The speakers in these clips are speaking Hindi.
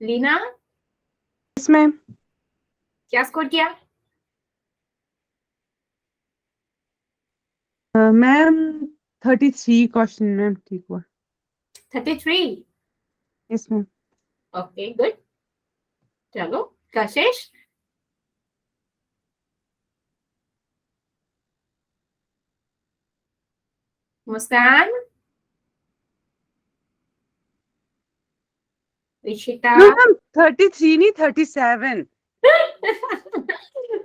Leena, yes ma'am. क्या स्कोर किया? मैम 33 क्वेश्चन मैम ठीक हुआ। 33। Yes ma'am. Okay good. चलो कशिश, मुस्कान, ऋषिता। नो मैम 33 नहीं 37।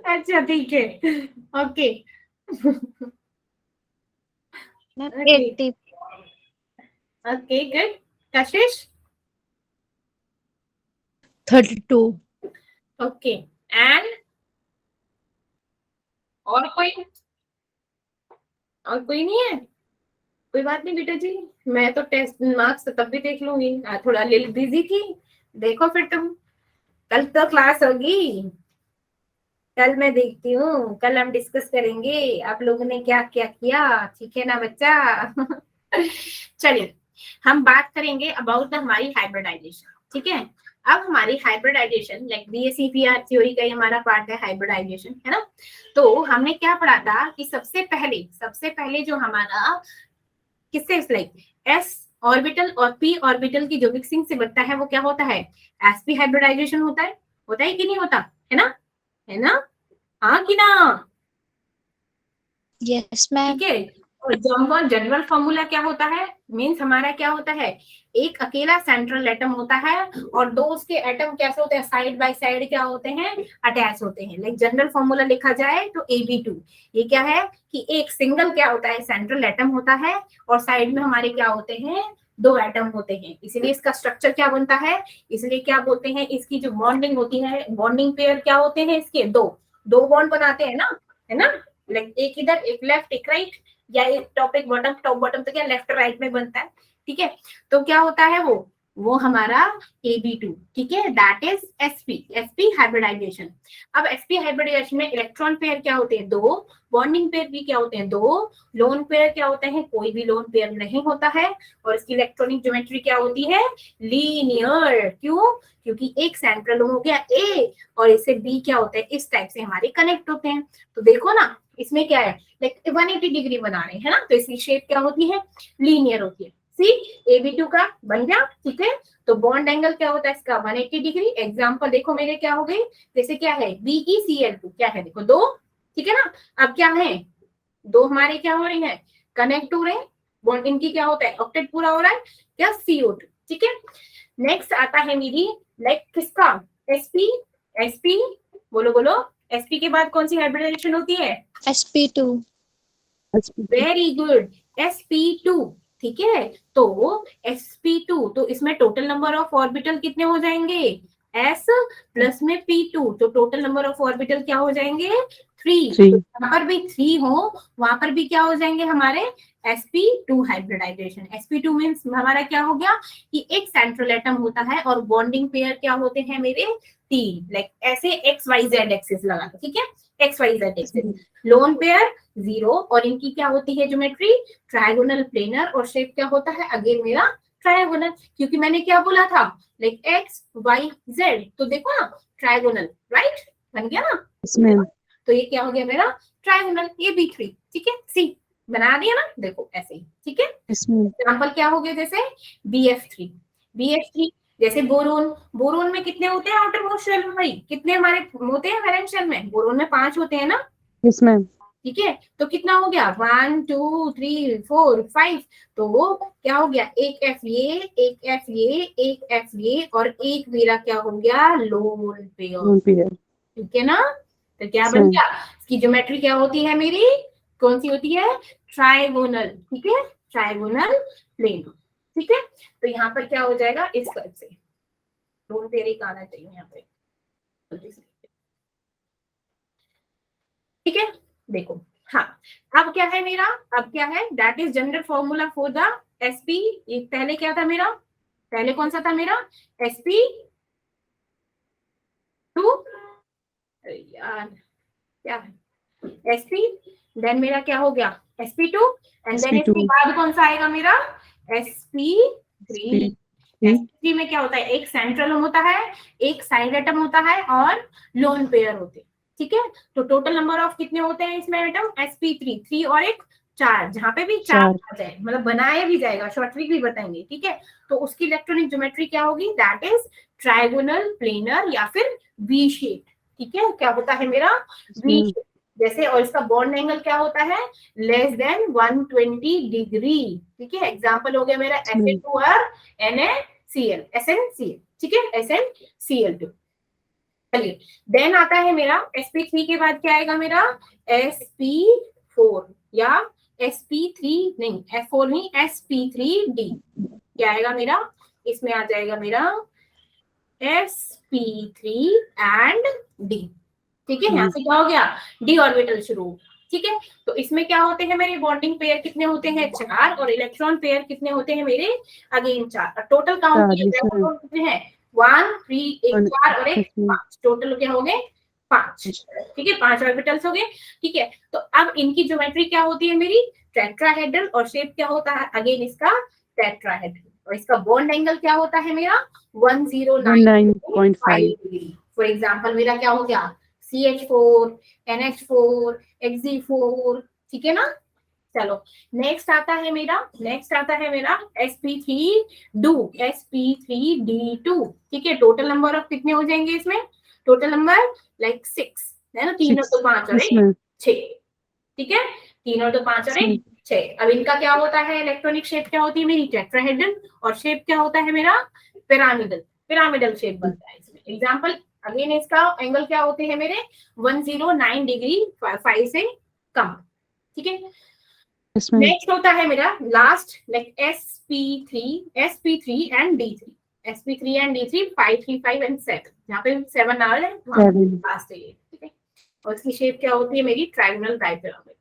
अच्छा ठीक है, okay. Ma'am okay 80। Okay good. Kashish. 32। Okay and और कोई? और कोई नहीं है? कोई बात नहीं बेटा जी, मैं तो टेस्ट मार्क्स तब भी देख लूंगी। थोड़ा लिल बिजी थी। देखो फिर तुम, कल तो क्लास होगी, कल मैं देखती हूँ, कल हम डिस्कस करेंगे आप लोगों ने क्या क्या किया। ठीक है ना बच्चा? चलिए हम बात करेंगे अबाउट हमारी हाइब्रिडाइजेशन। ठीक है, अब हमारी हाइब्रिडाइजेशन लाइक बीएसईपीआर थ्योरी का ही हमारा पार्ट है हाइब्रिडाइजेशन, है ना। तो हमने क्या पढ़ा था कि सबसे पहले जो हमारा किससे लाइक एस ऑर्बिटल और पी ऑर्बिटल की जो मिक्सिंग से बनता है वो क्या होता है? एसपी हाइब्रिडाइजेशन होता है कि नहीं होता? है ना, है ना, हाँ कि ना? Yes ma'am. ठीक है। और जनरल फॉर्मूला क्या होता है? मीन्स हमारा क्या होता है, एक अकेला सेंट्रल एटम होता है और दो उसके एटम कैसे होते हैं, साइड बाय साइड क्या होते हैं, अटैच होते हैं। लाइक जनरल फॉर्मूला लिखा जाए तो Ab2। ये क्या है कि एक सिंगल क्या होता है, सेंट्रल एटम होता है और साइड में हमारे क्या होते हैं, दो एटम होते हैं। इसलिए इसका स्ट्रक्चर क्या बनता है, इसलिए क्या बोलते हैं, इसकी जो बॉन्डिंग होती है, बॉन्डिंग पेयर क्या होते हैं इसके, दो दो बॉन्ड बनाते हैं ना, है ना। लाइक एक इधर एक लेफ्ट एक राइट, या एक टॉपिक बॉटम टॉप बॉटम तो क्या लेफ्ट राइट में बनता है। ठीक है, तो क्या होता है वो हमारा Ab2। ठीक है, दैट इज sp हाइब्रिडाइजेशन। अब sp हाइब्रिडाइजेशन में इलेक्ट्रॉन पेयर क्या होते हैं, दो। बॉन्डिंग पेयर भी क्या होते हैं, दो। लोन पेयर क्या होते हैं, कोई भी लोन पेयर नहीं होता है। और इसकी इलेक्ट्रॉनिक ज्योमेट्री क्या होती है, लीनियर। क्यों? क्योंकि एक सेंट्रल हो गया A और इसे B क्या होता है, इस टाइप से हमारे कनेक्ट होते हैं। तो देखो ना इसमें क्या है, लाइक 180 डिग्री बना रहे हैं ना, तो इसकी शेप क्या होती है, लीनियर होती है। सी Ab2 का बन गया। ठीक है, तो बॉन्ड एंगल क्या होता है इसका, 180 डिग्री। एग्जांपल देखो मेरे क्या हो गई, जैसे क्या है BeCl2 क्या है, देखो दो। ठीक है ना, अब क्या है, दो हमारे क्या हो रही है, कनेक्ट हो रहे हैं। बॉन्ड इनकी क्या होता है, ऑक्टेट पूरा हो रहा है क्या, CO2। ठीक है, नेक्स्ट आता है मेरी लाइक किसका, sp sp बोलो बोलो, sp के बाद कौन सी हाइब्रिडाइजेशन होती है, sp2। Very good, sp2। ठीक है, तो sp2 तो इसमें टोटल नंबर ऑफ ऑर्बिटल कितने हो जाएंगे, s प्लस में p2, तो टोटल नंबर ऑफ ऑर्बिटल क्या हो जाएंगे, 3। तो यहाँ पर भी 3 हो, वहां पर भी क्या हो जाएंगे हमारे, sp2 हाइब्रिडाइजेशन। sp2 मीन्स हमारा क्या हो गया कि एक सेंट्रल एटम होता है और बॉन्डिंग पेयर क्या होते हैं मेरे, तीन। लाइक ऐसे XYZ एक्सिस लगा, ठीक है, XYZ एक्सिस। लोन पेयर 0 और इनकी क्या होती है ज्योमेट्री, ट्रायगोनल प्लेनर, और शेप क्या होता है अगेन मेरा ट्रायगोनल, क्योंकि मैंने क्या बोला था, लाइक XYZ, तो देखो ना ट्रायगोनल, राइट, बन गया ना। तो ये क्या हो गया मेरा ट्रायगोनल, ये B3। ठीक है, सी बना दिया ना, देखो ऐसे ही। ठीक है, एग्जाम्पल क्या हो गया, जैसे BF3 जैसे बोरोन में कितने होते हैं आउटर मोस्ट शेल में, भाई कितने हमारे होते हैं वैलेंस शेल में, बोरोन में 5 होते हैं ना। Yes ma'am. ठीक है, तो कितना हो गया, 1 2 3 4 5, तो वो क्या हो गया, एक F ये, एक F ये, एक F ये, और एक मेरा क्या हो गया, लोन पेयर। ठीक है ना, तो क्या बन गया, इसकी ज्योमेट्री क्या होती है मेरी, कौन सी होती है, ट्राइगोनल। ठीक है, ट्राइगोनल प्लेन। ठीक है, तो यहाँ पर क्या हो जाएगा, इस तरह से लोन पेयर एक आना चाहिए यहाँ पे। ठीक है, देखो, हाँ, अब क्या है मेरा, अब क्या है, that is general formula for the sp। पहले क्या था मेरा, पहले कौन सा था मेरा, sp2, यार क्या है, sp, देन मेरा क्या हो गया sp2, एंड देन इसके बाद कौन सा आएगा मेरा sp3। sp3 में क्या होता है, एक सेंट्रल होता है, एक साइड एटम होता है और लोन पेयर होते हैं, ठीक है। तो टोटल नंबर ऑफ कितने होते हैं इसमें एटम, sp3 3 और एक 4, जहां पे भी 4 आ जाए मतलब बनाया भी जाएगा, शॉर्ट ट्रिक भी बताएंगे, ठीक है। तो उसकी इलेक्ट्रॉनिक ज्योमेट्री क्या होगी, दैट इज ट्रायगोनल, प्लेनर या फिर वी शेप, ठीक है। क्या होता है मेरा, वी शेप जैसे, और इसका बॉन्ड एंगल क्या होता है, लेस देन 120 डिग्री, ठीक है। एग्जांपल हो गया मेरा Fa2 और NaCl, SnCl, ठीक है, SnCl2। चलिए देन आता है मेरा sp3 के बाद क्या आएगा मेरा, sp4 या sp3 नहीं, f4 नहीं, sp3d, क्या आएगा मेरा, इसमें आ जाएगा मेरा sp3 एंड d, ठीक है। यहाँ से क्या हो गया, d ऑर्बिटल शुरू, ठीक है। तो इसमें क्या होते हैं मेरे बॉन्डिंग पेयर कितने होते हैं, 4, और इलेक्ट्रॉन पेयर कितने होते हैं मेरे, अगेन 4। टोटल काउंट कितने हैं, 1 3 एक 4 और एक 5, टोटल क्या हो गए 5, ठीक है, 5 ऑर्बिटल्स हो गए, ठीक है। तो अब इनकी ज्योमेट्री क्या होती है मेरी, टेट्राहेड्रल, और शेप क्या होता है अगेन इसका टेट्राहेड्रल, और इसका बॉन्ड एंगल क्या होता है मेरा 109.5 डिग्री। फॉर एग्जांपल मेरा क्या हो गया, CH4 NH4 Xg4, ठीक है ना। चलो नेक्स्ट आता है मेरा sp3d2, ठीक है। टोटल नंबर ऑफ कितने हो जाएंगे इसमें, टोटल नंबर लाइक 6 है ना, 3 और 2 5 और 1 6, ठीक है, 3 और 2 5 और 1 6। अब इनका क्या होता है, इलेक्ट्रॉनिक शेप क्या होती है मेरी टेट्राहेड्रल, और शेप क्या होता है मेरा पिरामिडल शेप बनता है इसमें। एग्जांपल अगेन इसका एंगल क्या होते हैं मेरे 109 डिग्री 5 से कम, ठीक है। नेक्स्ट होता है मेरा last like sp3 and d3 5 3 5 and 7, जहाँ पे 7 आ रहा है लास्ट है, ठीक है। और इसकी शेप क्या होती है मेरी ट्रायंगल डाइपिरामिड।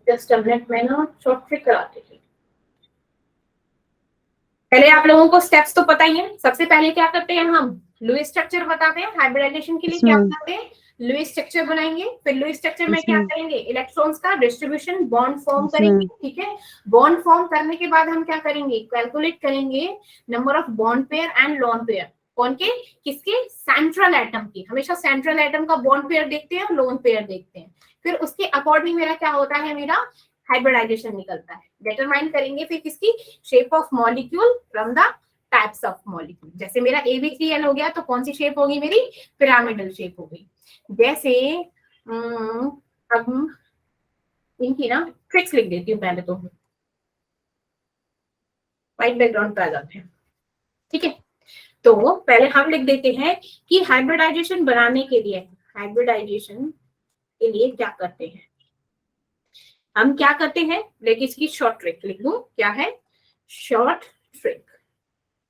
जस्ट अ मिनट में ना शॉर्ट ट्रिक कराते हैं। पहले आप लोगों को स्टेप्स तो पता ही है, सबसे पहले क्या करते हैं हम, लुईस स्ट्रक्चर बताते हैं, हाइब्रिडाइजेशन के लिए क्या बनाते हैं, लुईस स्ट्रक्चर बनाएंगे, फिर लुईस स्ट्रक्चर में क्या करेंगे, इलेक्ट्रॉन्स का डिस्ट्रीब्यूशन बॉन्ड फॉर्म करेंगे, ठीक है। बॉन्ड फॉर्म करने के बाद हम क्या करेंगे, कैलकुलेट करेंगे number of bond pair and lone pair, कौन के, किसके, सेंट्रल एटम की, हमेशा सेंट्रल एटम का बॉन्ड पेयर देखते हैं और लोन पेयर देखते हैं, फिर उसके अकॉर्डिंग मेरा क्या होता है, मेरा हाइब्रिडाइजेशन निकलता है, डिटरमाइन करेंगे फिर किसकी, shape of molecule from the types of molecule. जैसे मेरा AB3L हो गया तो कौन सी शेप होगी मेरी, पिरामिडल शेप हो गई। जैसे अब इनकी ना ट्रिक्स लिख देती हूँ, पहले तो व्हाइट बैकग्राउंड पे आ जाते हैं, ठीक है। तो पहले हम लिख देते हैं कि हाइब्रिडाइजेशन बनाने के लिए, हाइब्रिडाइजेशन के लिए क्या करते हैं, हम क्या करते हैं, लेकिन इसकी शॉर्ट ट्रिक लिख लूं, क्या है शॉर्ट ट्रिक,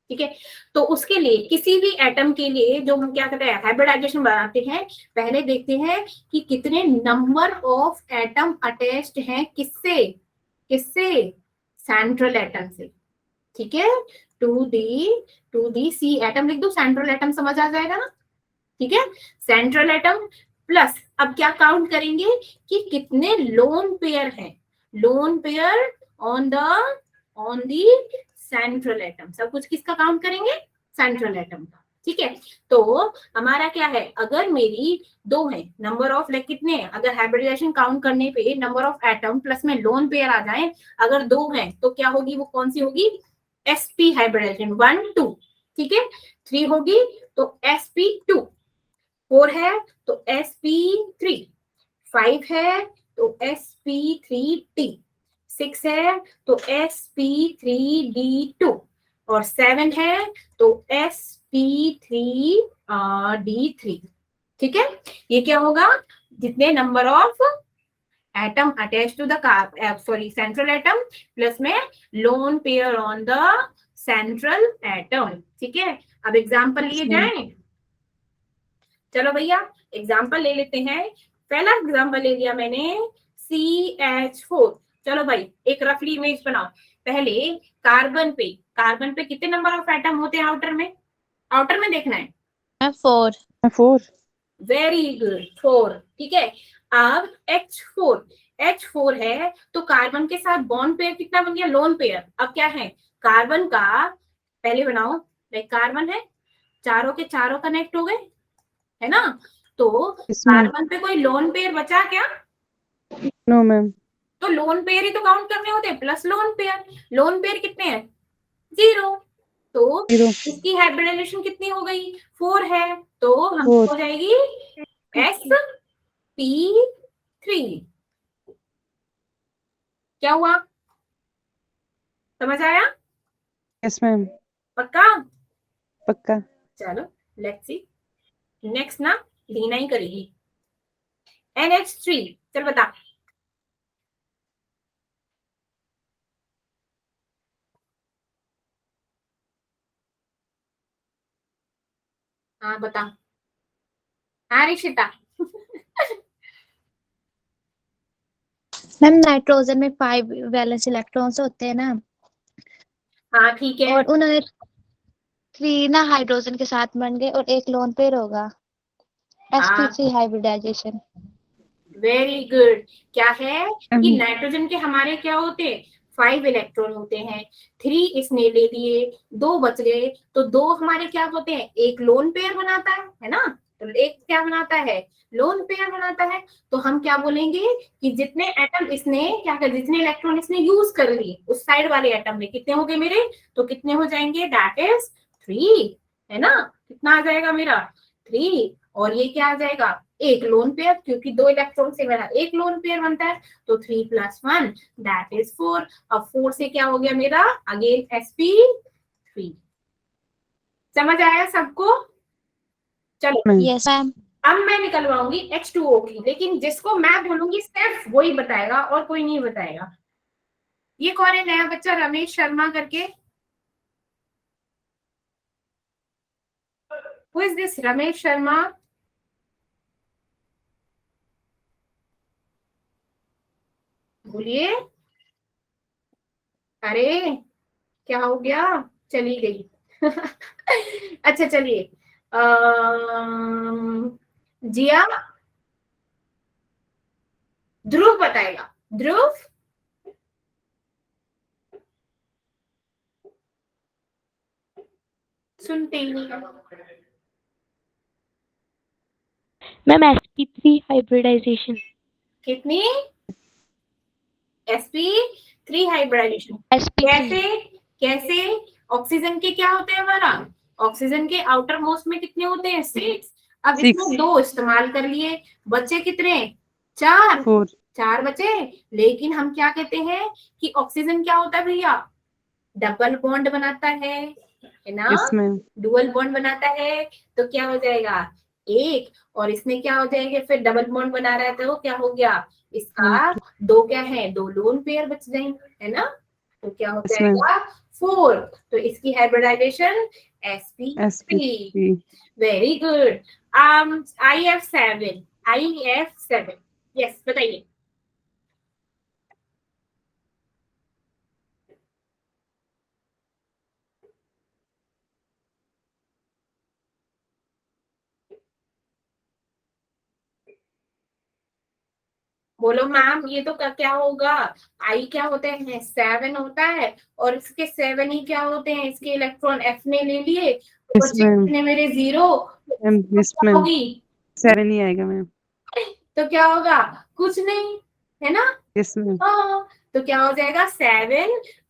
ठीक है। तो उसके लिए किसी भी एटम के लिए जो हम क्या करते हैं, हाइब्रिडाइजेशन बनाते हैं, पहले देखते हैं कि कितने नंबर ऑफ एटम अटैच्ड हैं, किससे सेंट्रल एटम से, ठीक है। टू दी सी एटम लिख दो, सेंट्रल एटम समझ आ जाएगा ना, ठीक है। सेंट्रल एटम प्लस अब क्या काउंट करेंगे कि कितने लोन पेयर हैं, loan pair on the central atom, सब कुछ किसका काउंट करेंगे, सेंट्रल एटम का, ठीक है। तो हमारा क्या है, अगर मेरी 2 है, नंबर ऑफ लाइक कितने हैं, अगर हाइब्रिडाइजेशन काउंट करने पे नंबर ऑफ एटम प्लस में लोन पेयर आ जाए, अगर 2 है तो क्या होगी, वो कौन सी होगी, sp हाइब्रिडाइजेशन 1 2, ठीक है। 3 होगी तो sp2, 4 है तो sp3, 5 है तो sp3t, 6 है तो sp3d2, और 7 है तो sp3d3, ठीक है। ये क्या होगा, जितने number of atom attach to the central atom plus में lone pair on the central atom, ठीक है। अब एग्जांपल लिए जाएं, चलो भैया एग्जांपल ले लेते हैं। पहला एग्जांपल ले लिया मैंने CH4, चलो भाई एक रफली इमेज बनाओ। पहले कार्बन पे कितने नंबर ऑफ एटम होते हैं आउटर में देखना है, 4 4 वेरी गुड, 4। ठीक है, अब H4 है तो कार्बन के साथ बॉन्ड पेयर कितना बन गया, लोन पेयर। अब क्या है, कार्बन का पहले बनाओ, लाइक कार्बन है, चारों के चारों कनेक्ट हो गए, है ना, तो Yes, ma'am. कार्बन पे कोई लोन पेयर बचा क्या, No, ma'am. तो लोन पेयर ही तो काउंट करने होते हैं, प्लस लोन पेयर कितने हैं, 0, तो 0. इसकी हाइब्रिडाइजेशन कितनी हो गई, 4 है, तो हम 4. हो जाएगी sp3। क्या हुआ, समझ आया, Yes, ma'am. पक्का, पक्का. चलो लेट्स सी, नेक्स्ट ना लीना ही करेगी, NH3, चल बता, हाँ बता, हाँ रिशिता, मैम नाइट्रोजन में 5 वैलेंस इलेक्ट्रॉन्स होते हैं ना, हाँ ठीक है, और उन्होंने 3 ना हाइड्रोजन के साथ बन गए और एक लोन पेयर होगा, हाँ sp3 हाइब्रिडाइजेशन। Very good. क्या है कि Um, नाइट्रोजन के हमारे क्या होते हैं, 5 इलेक्ट्रॉन होते हैं, 3 इसने ले लिए, 2 बच गए, तो 2 हमारे क्या होते हैं, एक लोन पेयर बनाता है ना, तो एक क्या बनाता है, लोन पेयर बनाता है, तो हम क्या बोलेंगे कि जितने एटम इसने क्या कर, जितने इलेक्ट्रॉन इसने यूज कर लिए उस साइड वाले एटम में, कितने हो गए मेरे, तो कितने हो जाएंगे, दैट इज 3, है ना, कितना आ जाएगा मेरा, 3, और ये क्या आ जाएगा, एक लोन पेयर, क्योंकि 2 इलेक्ट्रॉन से मेरा एक लोन पेयर बनता है, तो 3 + 1 दैट इज 4। अब 4 से क्या हो गया मेरा, अगेन sp3। समझ आया सबको, चलो ma'am. Yes ma'am. अब मैं निकलवाऊंगी H2O की, लेकिन जिसको मैं बोलूंगी सिर्फ वही बताएगा और कोई नहीं बताएगा। ये कौन है नया बच्चा, रमेश शर्मा करके, who is this Ramesh Sharma, बोलिए, अरे क्या हो गया, चली गई अच्छा चलिए, जिया, ध्रुव बताएगा, ध्रुव, सुनते ही नहीं, मैम sp3 हाइब्रिडाइजेशन। कितनी, sp3 हाइब्रिडाइजेशन, sp3 कैसे कैसे, ऑक्सीजन के क्या होते हैं हमारा, ऑक्सीजन के आउटर मोस्ट में कितने होते हैं, 6, अब 6. इसमें 2 इस्तेमाल कर लिए, बचे कितने, 4, 4. 4 बचे, लेकिन हम क्या कहते हैं कि ऑक्सीजन क्या होता है भैया, डबल बॉन्ड बनाता है ना, Yes, ma'am. डुअल बॉन्ड बनाता है, तो क्या हो जाएगा, एक, और इसमें क्या हो जाएंगे, फिर डबल बॉन्ड बना रहा है तो क्या हो गया, इसका 2 क्या है, 2 लोन पेयर बच जाएंगे, है ना, तो क्या हो Yes, ma'am. जाएगा 4, तो इसकी hybridisation sp3। sp3. Very good, IF7, yes बताइए, बोलो मैम, ये तो क्या होगा, आई क्या होते हैं, 7 होता है, और इसके 7 ही क्या होते हैं, इसके इलेक्ट्रॉन F ने ले लिए, तो Yes, बच्चे ma'am. कितने मेरे 0, Yes, क्या ma'am. होगी, 7 ही आएगा मैम. तो क्या होगा, कुछ नहीं, है ना, Yes, ma'am. हाँ, तो क्या हो जाएगा, 7 +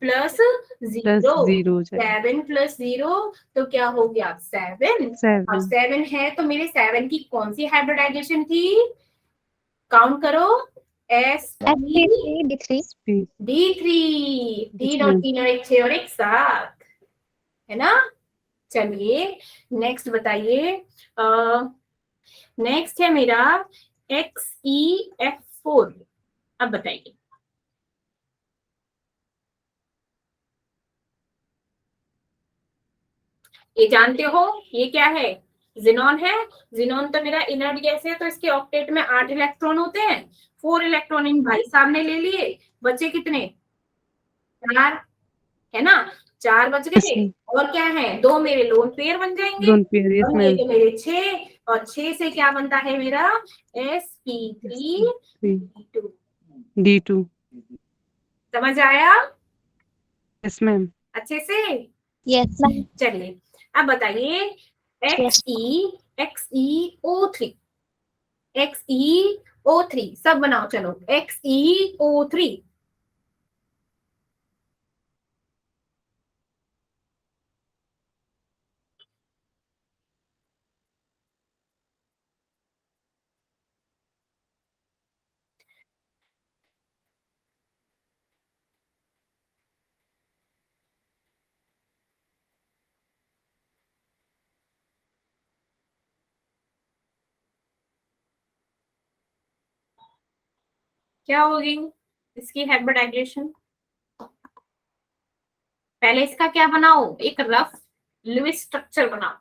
0, + 0 हो जाएगा. 7 + 0, तो क्या हो गया, 7, अब 7. 7 है तो मेरे 7 की कौन सी हाइब्रिडाइजेशन थी, काउंट करो, sp3 sp3 sp. D3, Yes, 3 और ma'am. 3 और 1 6 और 1 7, है ना, चलिए नेक्स्ट बताइए, नेक्स्ट है मेरा XeF4, अब बताइए, ये जानते हो ये क्या है, जिनॉन है, जिनॉन तो मेरा इनर्ट गैस है, तो इसके ऑक्टेट में 8 इलेक्ट्रॉन होते हैं, 4 इलेक्ट्रॉन इन भाई साहब ने ले लिए, बचे कितने, 4, है ना, 4 बच Yes, गए, ma'am. और क्या है, 2 मेरे लोन पेयर बन जाएंगे, Lone pair. Yes, बन गए ma'am. तो मेरे 6, और 6 से क्या बनता है मेरा sp3 D2। D2। समझ आया यस मैम। अच्छे से? Yes ma'am. चलिए अब बताइए यस। XeO3 XeO3 सब बनाओ चलो XeO3। क्या होगी इसकी हाइब्रिडाइजेशन? पहले इसका क्या बनाओ, एक रफ लुईस स्ट्रक्चर बनाओ।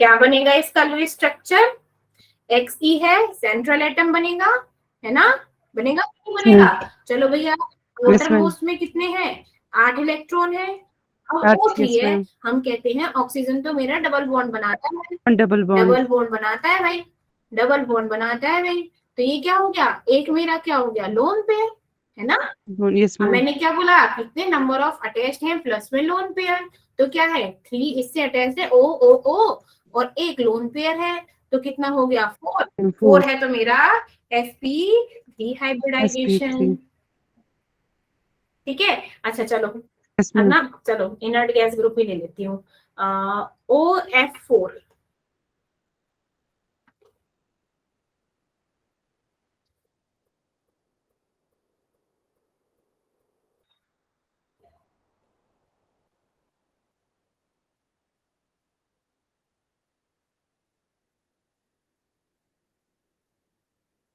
क्या बनेगा इसका लुईस स्ट्रक्चर? Xe है, सेंट्रल एटम बनेगा, है ना? बनेगा नहीं बनेगा? चलो भैया आउटर ma'am. मोस्ट में कितने हैं? 8 इलेक्ट्रॉन है और 8, O3 yes, है। ma'am. हम कहते हैं ऑक्सीजन तो मेरा डबल बॉन्ड बनाता है, Double bond. डबल बॉन्ड बनाता है भाई, डबल बॉन्ड बनाता है भाई। तो ये क्या हो गया, एक मेरा क्या हो गया लोन पेयर, है ना? Yes, अब ma'am. मैंने क्या बोला, कितने नंबर ऑफ अटैच्ड हैं प्लस में लोन पेयर, तो क्या है 3 इससे अटैच्ड है O O O और एक लोन पेयर है, तो कितना हो गया 4। 4 है तो मेरा sp3 हाइब्रिडाइजेशन। sp3. ठीक है अच्छा चलो Yes, अब ma'am. ना चलो इनर्ट गैस ग्रुप ही ले लेती हूँ OF4।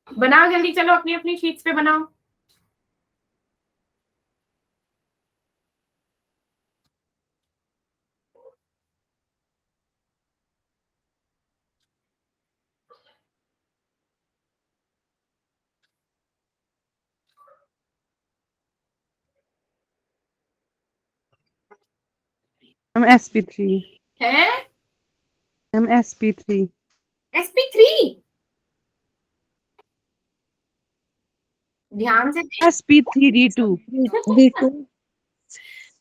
बनाओ जल्दी, चलो अपनी अपनी शीट्स पे बनाओ। I'm sp3. है I'm sp3. sp3, ध्यान से देख। sp3 D2. D2।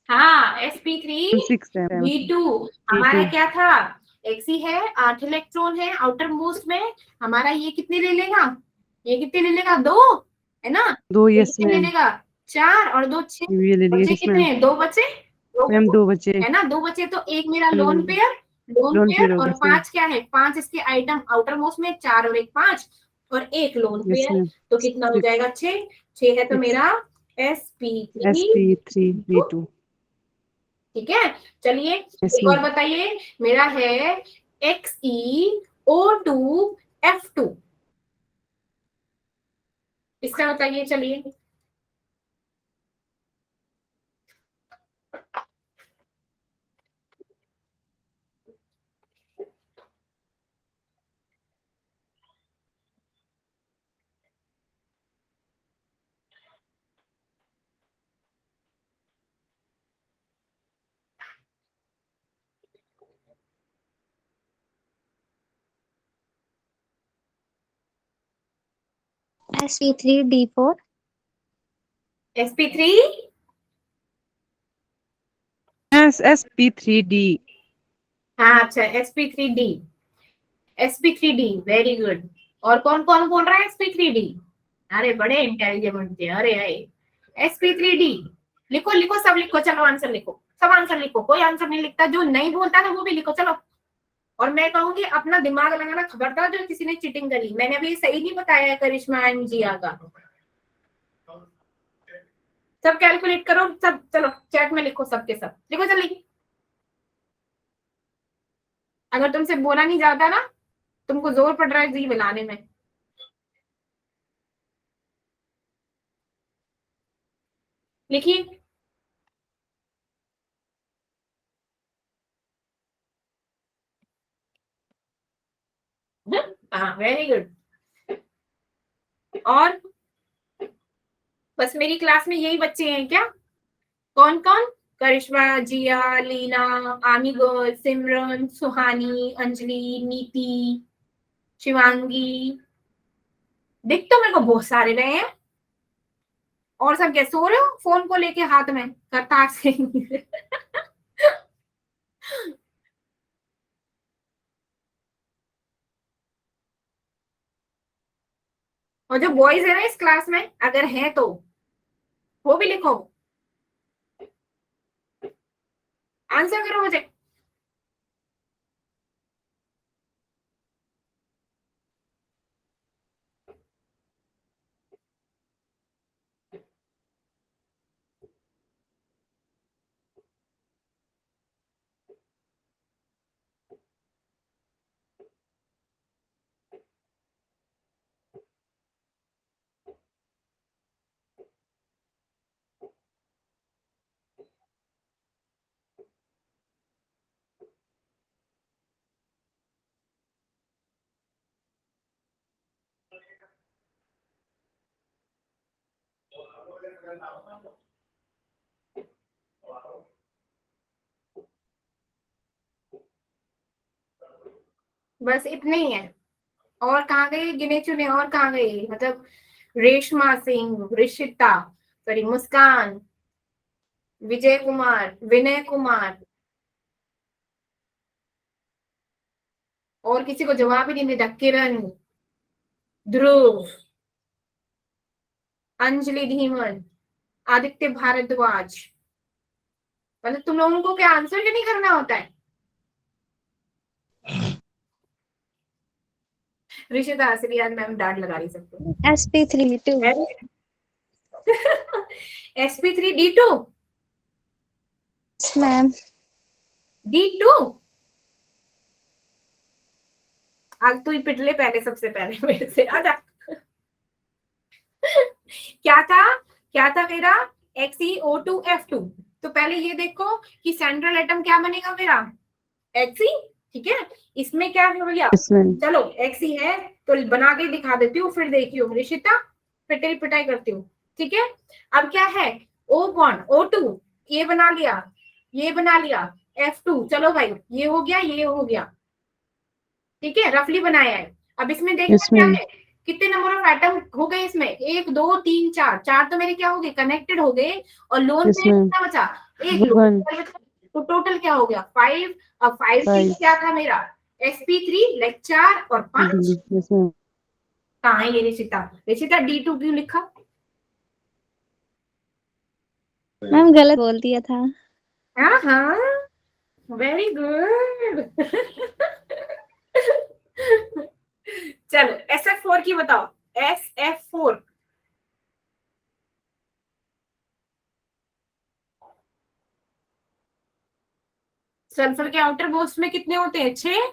हाँ sp3 6 7. V2 हमारा D2. क्या था, Xe है, 8 इलेक्ट्रॉन है आउटर मोस्ट में, हमारा ये कितने ले लेगा, ये कितने ले लेगा 2, है ना? 2, ये yes, कितने ले ma'am. लेगा 4 और 2 6, ये ले लिए, बचे yes, कितने ma'am. हैं, 2 बचे, मैम 2 बचे. है ना? 2 बचे तो एक मेरा lone hmm. Pair, lone lone pair pair हो और गया, 5 क्या है, 5 इसके आइटम आउटर मोस्ट में, 4 और 1 5 और एक लोन yes, पेयर, ma'am. तो कितना हो 6 जाएगा 6। 6 है तो 6 मेरा sp3। sp3 V2. ठीक है चलिए yes, एक और ma'am. बताइए, मेरा है XeO2F2, इसका बताइए चलिए। sp3 D4। sp3 yes sp3D. हाँ अच्छा sp3D, sp3D वेरी गुड। और कौन कौन बोल रहा है sp3D? अरे बड़े इंटेलिजेंट थे, अरे sp3D लिखो लिखो सब लिखो, चलो आंसर लिखो, सब आंसर लिखो, कोई आंसर नहीं लिखता, जो नहीं बोलता ना वो भी लिखो चलो। और मैं कहूंगी अपना दिमाग लगाना, खबरदार जो किसी ने चीटिंग करी, मैंने अभी सही नहीं बताया है करिश्मा एंड जिया का। सब कैलकुलेट करो सब, चलो चैट में लिखो, सबके सब लिखो जल्दी। अगर तुमसे बोला नहीं जाता ना, तुमको जोर पड़ रहा है जी बुलाने में। लिखिए। हाँ, वेरी गुड। और बस मेरी क्लास में यही बच्चे हैं क्या? कौन कौन? करिश्मा, जिया, लीना, आमी गर्ल, सिमरन, सुहानी, अंजलि, नीति, शिवांगी। दिख तो मेरे को बहुत सारे रहे हैं। और सब क्या सो रहे हो फोन को लेके हाथ में करतार से? और जो बॉयज है ना इस क्लास में, अगर है तो वो भी लिखो, आंसर करो मुझे। बस इतने ही है। और कहाँ गए गिने चुने? और कहाँ गए? मतलब रेशमा सिंह, ऋषिता, सॉरी मुस्कान, विजय कुमार, विनय कुमार। और किसी को जवाब ही नहीं देता। किरण, ध्रुव, अंजलि धीमन, आदित्य भारद्वाज। मतलब तुम लोगों को क्या आंसर भी नहीं करना होता है? ऋषिता असली आज मैम डांट लगा रही सबको। SP3 SP3D2 ma'am. D2। आज तू ही पिटले पहले, सबसे पहले मेरे से आजा। क्या था? क्या था मेरा? XeO2F2। तो पहले ये देखो कि सेंट्रल एटम क्या बनेगा मेरा? Xe। ठीक है, इसमें क्या हो गया? Yes, ma'am. चलो Xe है तो बना के दिखा देती हूँ, फिर देखियो ऋषिता, फिर तेरी पिटाई करती हूँ। ठीक है, अब क्या है? O बॉन्ड O2, ये बना लिया, ये बना लिया, F2। चलो भाई, ये हो गया, ये हो गया। ठीक है, रफली बनाया है। अब इसमें देखना Yes, क्या ma'am. है, कितने नंबर ऑफ एटम हो गए इसमें? 1 2 3 4। 4 तो मेरे क्या हो गए? कनेक्टेड हो गए। और लोन Yes, पे ma'am. कितना बचा? एक लोन। 1, तो टोटल क्या हो गया? 5। अब 5 5. क्या था मेरा? SP3 लाइक 4 और 5। Yes, ma'am. कहाँ है ये ऋषिता? ऋषिता D2 क्यों लिखा? मैम गलत बोल दिया था। हाँ हाँ, वेरी गुड। चलो SF4 की बताओ। SF4 सल्फर के आउटर मोस्ट में कितने होते हैं? 6।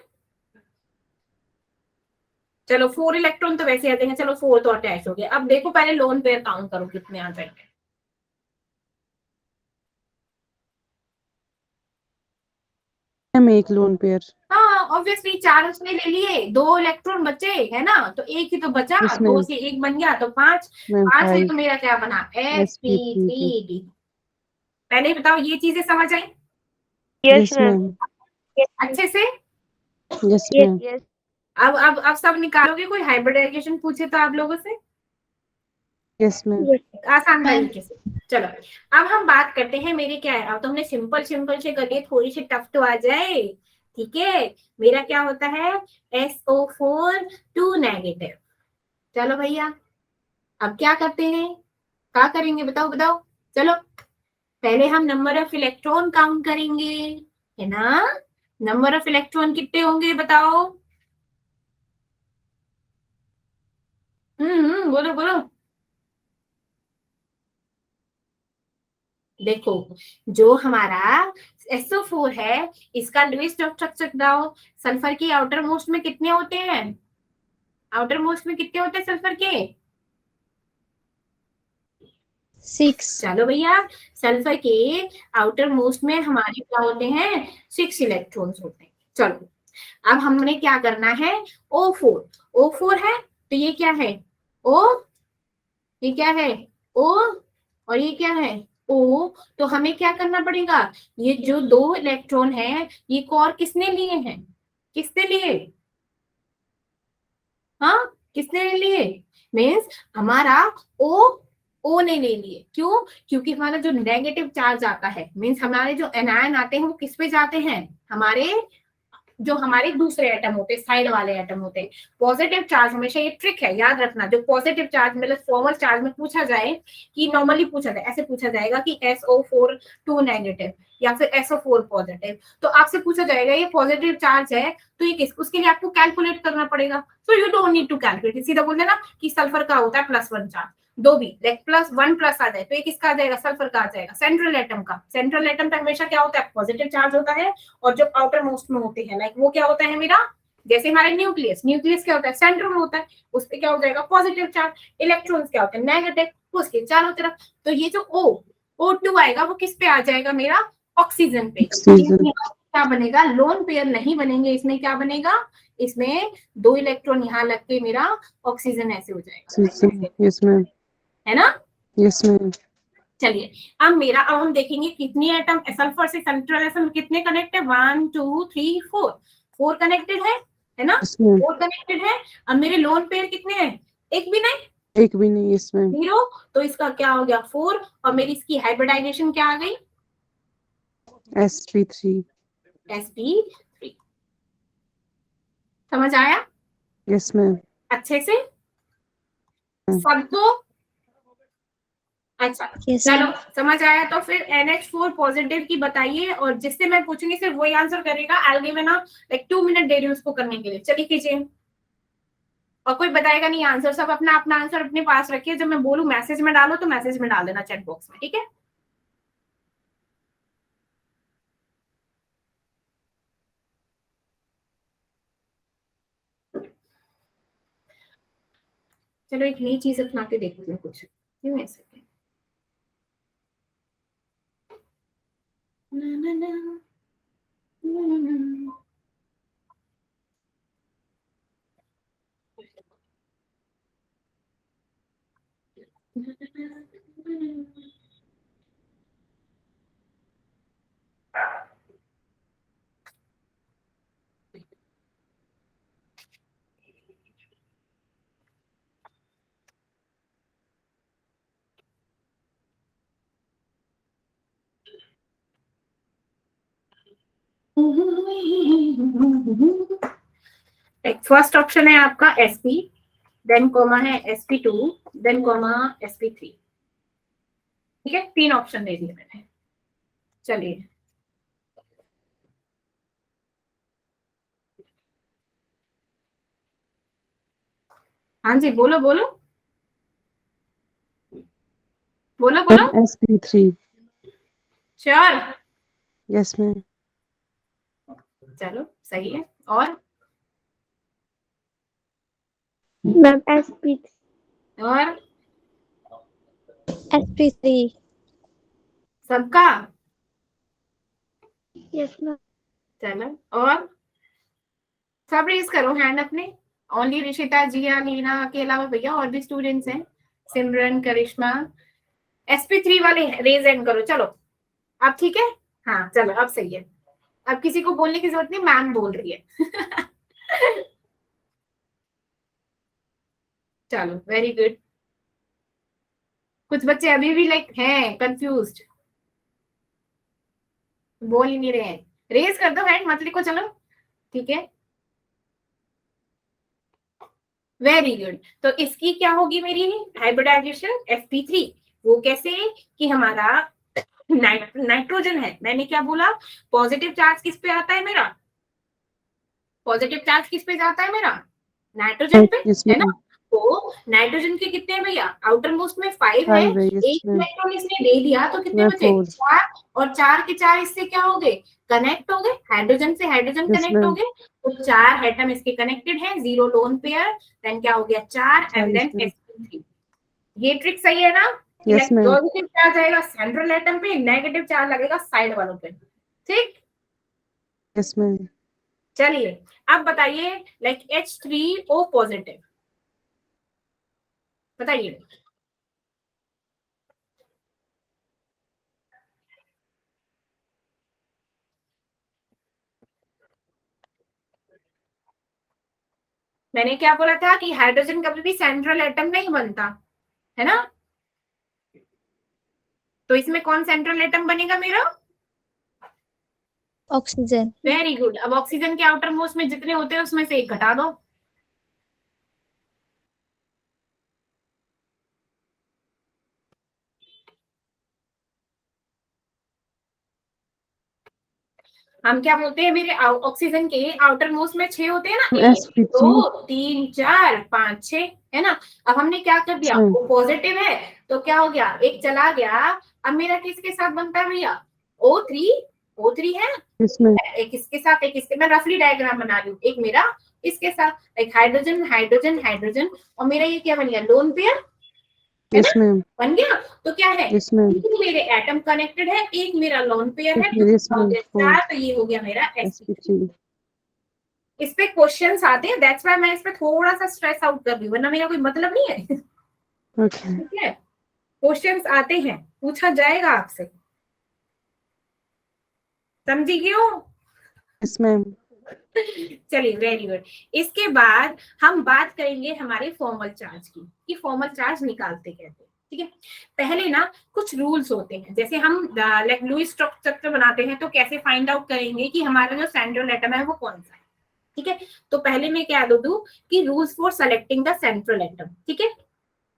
चलो 4 इलेक्ट्रॉन तो वैसे आते हैं। चलो 4 तो अटैच हो गए। अब देखो पहले लोन पेयर काउंट करो कितने आ जाएंगे। Ma'am, एक लोन पेयर. हाँ ऑब्वियसली 4 उसने ले लिए, 2 इलेक्ट्रॉन बचे है ना, तो एक ही तो बचा। Yes, 2 ma'am. से 1 बन गया तो 5। Ma'am, 5 में 5. तो मेरा क्या बना? SP3D. SP3D। पहले ही बताओ ये चीजें समझ आई Yes, ma'am. अच्छे से? Yes, ma'am. यस। अब सब निकालोगे? कोई हाइब्रिडाइजेशन पूछे तो आप लोगों से Yes, ma'am. आसान मैम। तरीके से। चलो अब हम बात करते हैं मेरे क्या है। अब तो हमने सिंपल सिंपल से कर लिए, थोड़ी सी टफ तो आ जाए। ठीक है, मेरा क्या होता है? SO4 2 negative. चलो भैया, अब क्या करते हैं? क्या करेंगे बताओ बताओ। चलो पहले हम नंबर ऑफ इलेक्ट्रॉन काउंट करेंगे, है ना? नंबर ऑफ इलेक्ट्रॉन कितने होंगे बताओ? बोलो बोलो। देखो, जो हमारा SO4 है, इसका लिस्ट ऑफ स्ट्रक्चर बताओ। सल्फर की आउटर मोस्ट में कितने होते हैं? आउटर मोस्ट में कितने होते हैं सल्फर के? 6. चलो भैया, सल्फर के आउटर मोस्ट में हमारे क्या होते हैं, 6 इलेक्ट्रॉन्स होते हैं। चलो अब हमने क्या करना है, O4, O4 है तो ये क्या है O, ये क्या है O, और ये क्या है O। तो हमें क्या करना पड़ेगा, ये जो 2 इलेक्ट्रॉन है ये कोर किसने लिए हैं, किसने लिए, हाँ किसने लिए, मीन्स हमारा O ने ले लिए। क्यों, क्योंकि हमारा जो नेगेटिव चार्ज आता है, मीन्स हमारे जो एनायन आते हैं वो किस पे जाते हैं, हमारे जो हमारे दूसरे एटम होते हैं, साइड वाले एटम होते हैं। पॉजिटिव चार्ज, हमेशा ये ट्रिक है याद रखना, जो पॉजिटिव चार्ज मतलब फॉर्मल चार्ज में पूछा जाए, कि नॉर्मली पूछा जाए, ऐसे पूछा जाएगा कि SO4 2 नेगेटिव या फिर SO4 पॉजिटिव, तो आपसे पूछा जाएगा ये पॉजिटिव चार्ज है तो ये किस, उसके लिए आपको कैलकुलेट करना पड़ेगा। So you don't need to calculate, सीधा बोल देना कि सल्फर का होता है +1 चार्ज, दो भी लाइक +1 प्लस आ जाए तो ये किसका आ जाएगा, सल्फर का आ जाएगा, सेंट्रल एटम का। सेंट्रल एटम पे हमेशा क्या होता है, पॉजिटिव चार्ज होता है, और जो आउटर मोस्ट में होते हैं लाइक वो क्या होता है मेरा, जैसे हमारे न्यूक्लियस, न्यूक्लियस क्या होता है, सेंट्रल होता है, उस पे क्या हो जाएगा पॉजिटिव चार्ज, इलेक्ट्रॉन्स क्या होते हैं नेगेटिव, उसके चारों तरफ। तो ये जो O2 आएगा वो किस पे आ जाएगा मेरा, ऑक्सीजन पे। ऑक्सीजन। क्या बनेगा, लोन पेयर नहीं बनेंगे, इसमें क्या बनेगा, इसमें 2 इलेक्ट्रॉन यहाँ लग के मेरा ऑक्सीजन ऐसे हो जाएगा, यस मैम, है ना। Yes ma'am. चलिए अब हम देखेंगे कितनी एटम सल्फर से सेंट्रल एटम कितने कनेक्ट है, 1 2 3 4, 4 कनेक्टेड है ना, यस मैम, 4 कनेक्टेड है। अब मेरे लोन पेयर कितने हैं, एक भी नहीं, एक भी नहीं। यस मैम, 0, तो इसका क्या हो गया 4, और मेरी इसकी हाइब्रिडाइजेशन क्या आ गई, sp3। sp3। समझ आया यस मैम, अच्छे से सबको, अच्छा Yes, चलो ma'am. समझ आया। तो फिर NH4 पॉजिटिव की बताइए, और जिससे मैं पूछूंगी सिर्फ वही आंसर करेगा। आई विल गिव ना लाइक 2 मिनट दे रही हूँ उसको करने के लिए, चलिए कीजिए। और कोई बताएगा नहीं आंसर, सब अपना अपना आंसर अपने पास रखिए, जब मैं बोलूं मैसेज में डालो तो मैसेज में डाल देना चैट बॉक्स में, ठीक है। चलो एक नई चीज अपना के देखती हूँ कुछ, क्यों ऐसे ना ना ना, ना, ना, ना। फर्स्ट ऑप्शन है आपका sp, देन कॉमा है sp2, देन कॉमा sp3, ठीक है। 3 ऑप्शन दे दिए मैंने, चलिए हाँ जी बोलो बोलो बोलो बोलो, sp3। श्योर, यस मैम, चलो सही है। और मैम और sp3. सबका, यस मैम। चलो और सब रेज करो हैंड अपने, ओनली ऋषिता जिया लीना के अलावा भैया और भी स्टूडेंट्स हैं, सिमरन करिश्मा, sp3 वाले रेज हैंड करो। चलो अब ठीक है, हाँ चलो अब सही है, अब किसी को बोलने की जरूरत नहीं, मैम बोल रही है। चलो वेरी गुड। कुछ बच्चे अभी भी लाइक हैं कंफ्यूज्ड, बोल ही नहीं रहे हैं, रेज कर दो हैंड मत लिखो, चलो ठीक है वेरी गुड। तो इसकी क्या होगी मेरी हाइब्रिडाइजेशन sp3, वो कैसे कि हमारा नाइट्रोजन है, मैंने क्या बोला, पॉजिटिव चार्ज किस पे आता है मेरा, पॉजिटिव चार्ज किस पे जाता है मेरा, नाइट्रोजन पे, यस है ना। मैम। तो नाइट्रोजन के कितने हैं भैया, आउटर मोस्ट में 5 है, 5 है। यस एक मैम, इलेक्ट्रॉन इसने ले लिया तो कितने मैं बचे 4। 4, और 4 के 4 इससे क्या हो गए, कनेक्ट हो गए, हाइड्रोजन से हाइड्रोजन यस कनेक्ट हो मैम, गए, तो 4 एटम इसके कनेक्टेड है, 0 लोन पेयर, देन क्या हो गया 4 एंड देन मैम। sp3। ये ट्रिक सही है ना, Yes, ma'am. पॉजिटिव चार्ज आएगा सेंट्रल एटम पे, नेगेटिव चार्ज लगेगा साइड वालों पे, ठीक। Yes, ma'am. चलिए अब बताइए लाइक H3O पॉजिटिव, बताइए। मैंने क्या बोला था कि हाइड्रोजन कभी भी सेंट्रल एटम नहीं बनता, है ना। तो इसमें कौन सेंट्रल एटम बनेगा मेरा? ऑक्सीजन। Very good. अब ऑक्सीजन के आउटर मोस्ट में जितने होते हैं उसमें से एक घटा दो। हम क्या बोलते हैं मेरे ऑक्सीजन के आउटर मोस्ट में 6 होते हैं ना, 1 sp3. 2 3 4 5 6, है ना। अब हमने क्या कर दिया, अच्छा। वो पॉजिटिव है तो क्या हो गया, एक चला गया। अब मेरा किसके साथ बनता है भैया? O3 है, Yes, ma'am. एक इसके साथ, एक इसके, मैं रफली डायग्राम बना रही हूँ, एक मेरा इसके साथ, एक हाइड्रोजन हाइड्रोजन हाइड्रोजन, और मेरा ये क्या बन गया, लोन पेयर, है Yes, ना, ma'am. बन गया। तो क्या है, Yes, ma'am. 3 मेरे एटम कनेक्टेड है, एक मेरा लोन पेयर है, Yes, तो ma'am. 4 तो ये हो गया मेरा sp3। sp3. इस पे क्वेश्चंस आते हैं, दैट्स व्हाई मैं इस पे थोड़ा सा स्ट्रेस आउट कर रही हूँ, वरना मेरा कोई मतलब नहीं है। Okay. ठीक है, क्वेश्चंस आते हैं, पूछा जाएगा आपसे, समझी क्यों? Yes, ma'am. चलिए वेरी गुड। इसके बाद हम बात करेंगे हमारे फॉर्मल चार्ज की, कि फॉर्मल चार्ज निकालते कैसे। ठीक है, पहले ना कुछ रूल्स होते हैं, जैसे हम लाइक लुईस स्ट्रक्चर बनाते हैं तो कैसे फाइंड आउट करेंगे कि हमारा जो सेंट्रल एटम है वो कौन सा है। ठीक है, तो पहले मैं क्या लिख दूं कि rules for selecting the central atom. ठीक है,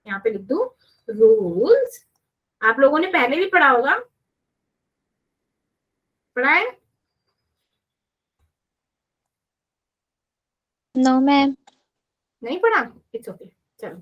यहाँ पे लिख दूं रूल्स, आप लोगों ने पहले भी पढ़ा होगा, पढ़ा है? No ma'am. नहीं पढ़ा, इट्स ओके। चलो,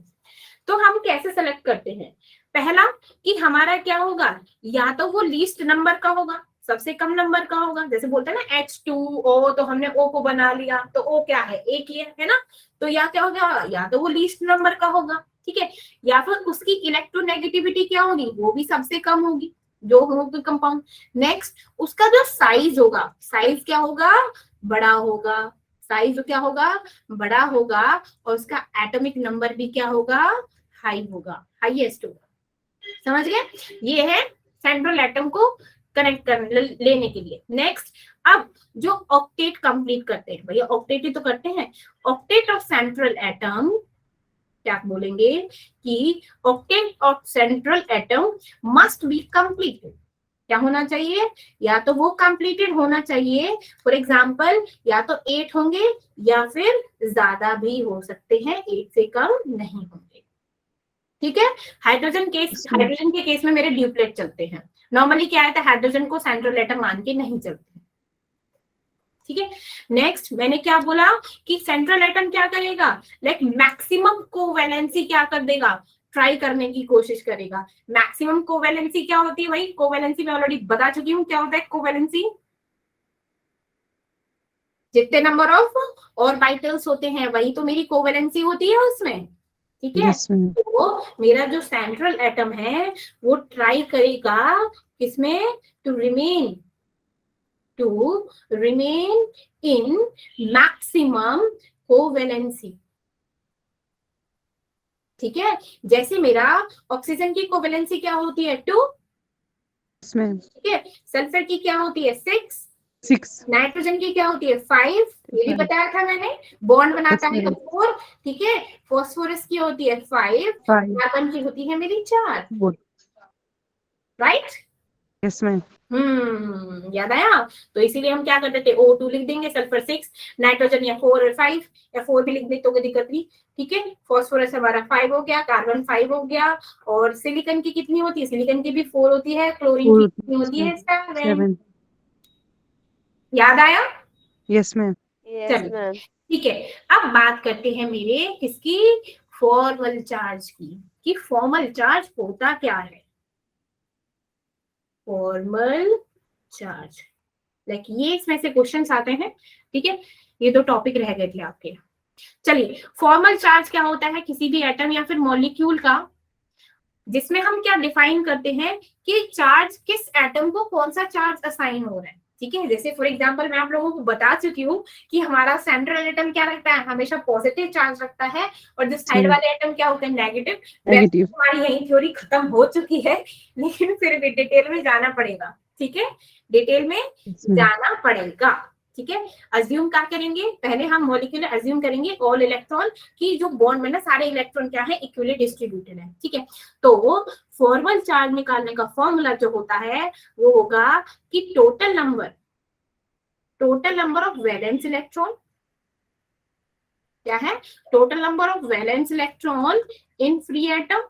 तो हम कैसे सेलेक्ट करते हैं? पहला कि हमारा क्या होगा, या तो वो लीस्ट नंबर का होगा, सबसे कम नंबर का होगा, जैसे बोलते हैं ना H2O, तो हमने O को बना लिया, तो O क्या है, एक ही है ना। तो या क्या होगा, या तो वो लीस्ट नंबर का होगा, ठीक है, या फिर उसकी इलेक्ट्रोनेगेटिविटी क्या होगी, वो भी सबसे कम होगी जो होगी कंपाउंड। नेक्स्ट, उसका जो साइज होगा, साइज क्या होगा, बड़ा होगा, साइज क्या होगा, बड़ा होगा, और उसका एटॉमिक नंबर भी क्या होगा, हाई होगा, हाईएस्ट होगा। समझ गए? ये है सेंट्रल एटम को कनेक्ट कर लेने के लिए। नेक्स्ट, अब जो ऑक्टेट कंप्लीट करते हैं, भैया ऑक्टेट ही तो करते हैं, ऑक्टेट ऑफ सेंट्रल एटम, क्या बोलेंगे कि octet of central atom must be completed. क्या होना चाहिए, या तो वो कंप्लीटेड होना चाहिए, फॉर एग्जाम्पल या तो 8 होंगे या फिर ज्यादा भी हो सकते हैं, 8 से कम नहीं होंगे। ठीक है, हाइड्रोजन के केस में मेरे ड्यूप्लेट चलते हैं, नॉर्मली क्या है, हाइड्रोजन को सेंट्रल एटम मान के नहीं चलते। ठीक है, नेक्स्ट मैंने क्या बोला कि सेंट्रल एटम क्या करेगा, लाइक मैक्सिमम कोवैलेंसी क्या कर देगा, ट्राई करने की कोशिश करेगा। मैक्सिमम कोवैलेंसी क्या होती है भाई, कोवैलेंसी मैं ऑलरेडी बता चुकी हूँ क्या होता है कोवैलेंसी, जितने नंबर ऑफ ऑर्बिटल्स होते हैं वही तो मेरी कोवैलेंसी होती है उसमें। ठीक है, Yes, ma'am. तो मेरा जो सेंट्रल एटम है वो ट्राई करेगा किसमें, to remain in maximum covalency. ठीक है, जैसे मेरा ऑक्सीजन की कोवैलेंसी क्या होती है 2, Yes, ma'am. ठीक है, सल्फर की क्या होती है 6, 6. नाइट्रोजन की क्या होती है 5, ये भी Five. बताया था मैंने, बॉन्ड बनाता है तो Yes, 4, ठीक है, फास्फोरस की होती है 5, 5. कार्बन की होती है मेरी 4, 4. राइट। Yes, ma'am. याद आया? तो इसीलिए हम क्या करते थे, O2 लिख देंगे, सल्फर 6, नाइट्रोजन या 4 और 5, या 4 भी लिख दे तो कोई दिक्कत नहीं। ठीक है, फास्फोरस हमारा 5 हो गया, कार्बन 5 हो गया, और सिलिकॉन की कितनी होती है, सिलिकॉन की भी 4 होती है, क्लोरीन की 4. कितनी होती है 7। 7. याद आया? Yes, ma'am. Yes, चलिए ma'am. ठीक है, अब बात करते हैं मेरे किसकी, फॉर्मल चार्ज की, कि फॉर्मल चार्ज होता क्या है। फॉर्मल चार्ज, लाइक ये इसमें से क्वेश्चंस आते हैं। ठीक है, ये 2 टॉपिक रह गए थे आपके। चलिए, फॉर्मल चार्ज क्या होता है, किसी भी एटम या फिर मॉलिक्यूल का जिसमें हम क्या डिफाइन करते हैं कि चार्ज किस एटम को कौन सा चार्ज असाइन हो रहा है। ठीक है, जैसे फॉर एग्जांपल मैं आप लोगों को बता चुकी हूँ कि हमारा सेंट्रल एटम क्या रखता है, हमेशा पॉजिटिव चार्ज रखता है, और जो साइड वाले एटम क्या होते हैं, नेगेटिव। वैसे नेगेटिव। हमारी यही थ्योरी खत्म हो चुकी है, लेकिन फिर भी डिटेल में जाना पड़ेगा। ठीक है, डिटेल में जाना पड़ेगा। ठीक है, अज्यूम क्या करेंगे, पहले हम मॉलिक्यूल अज्यूम करेंगे ऑल इलेक्ट्रॉन की जो बॉन्ड में ना सारे इलेक्ट्रॉन क्या है, इक्वली डिस्ट्रीब्यूटेड है। ठीक है, तो फॉर्मल चार्ज निकालने का फॉर्मूला जो होता है वो होगा कि total number of valence electron, क्या है, total number of valence electron in free atom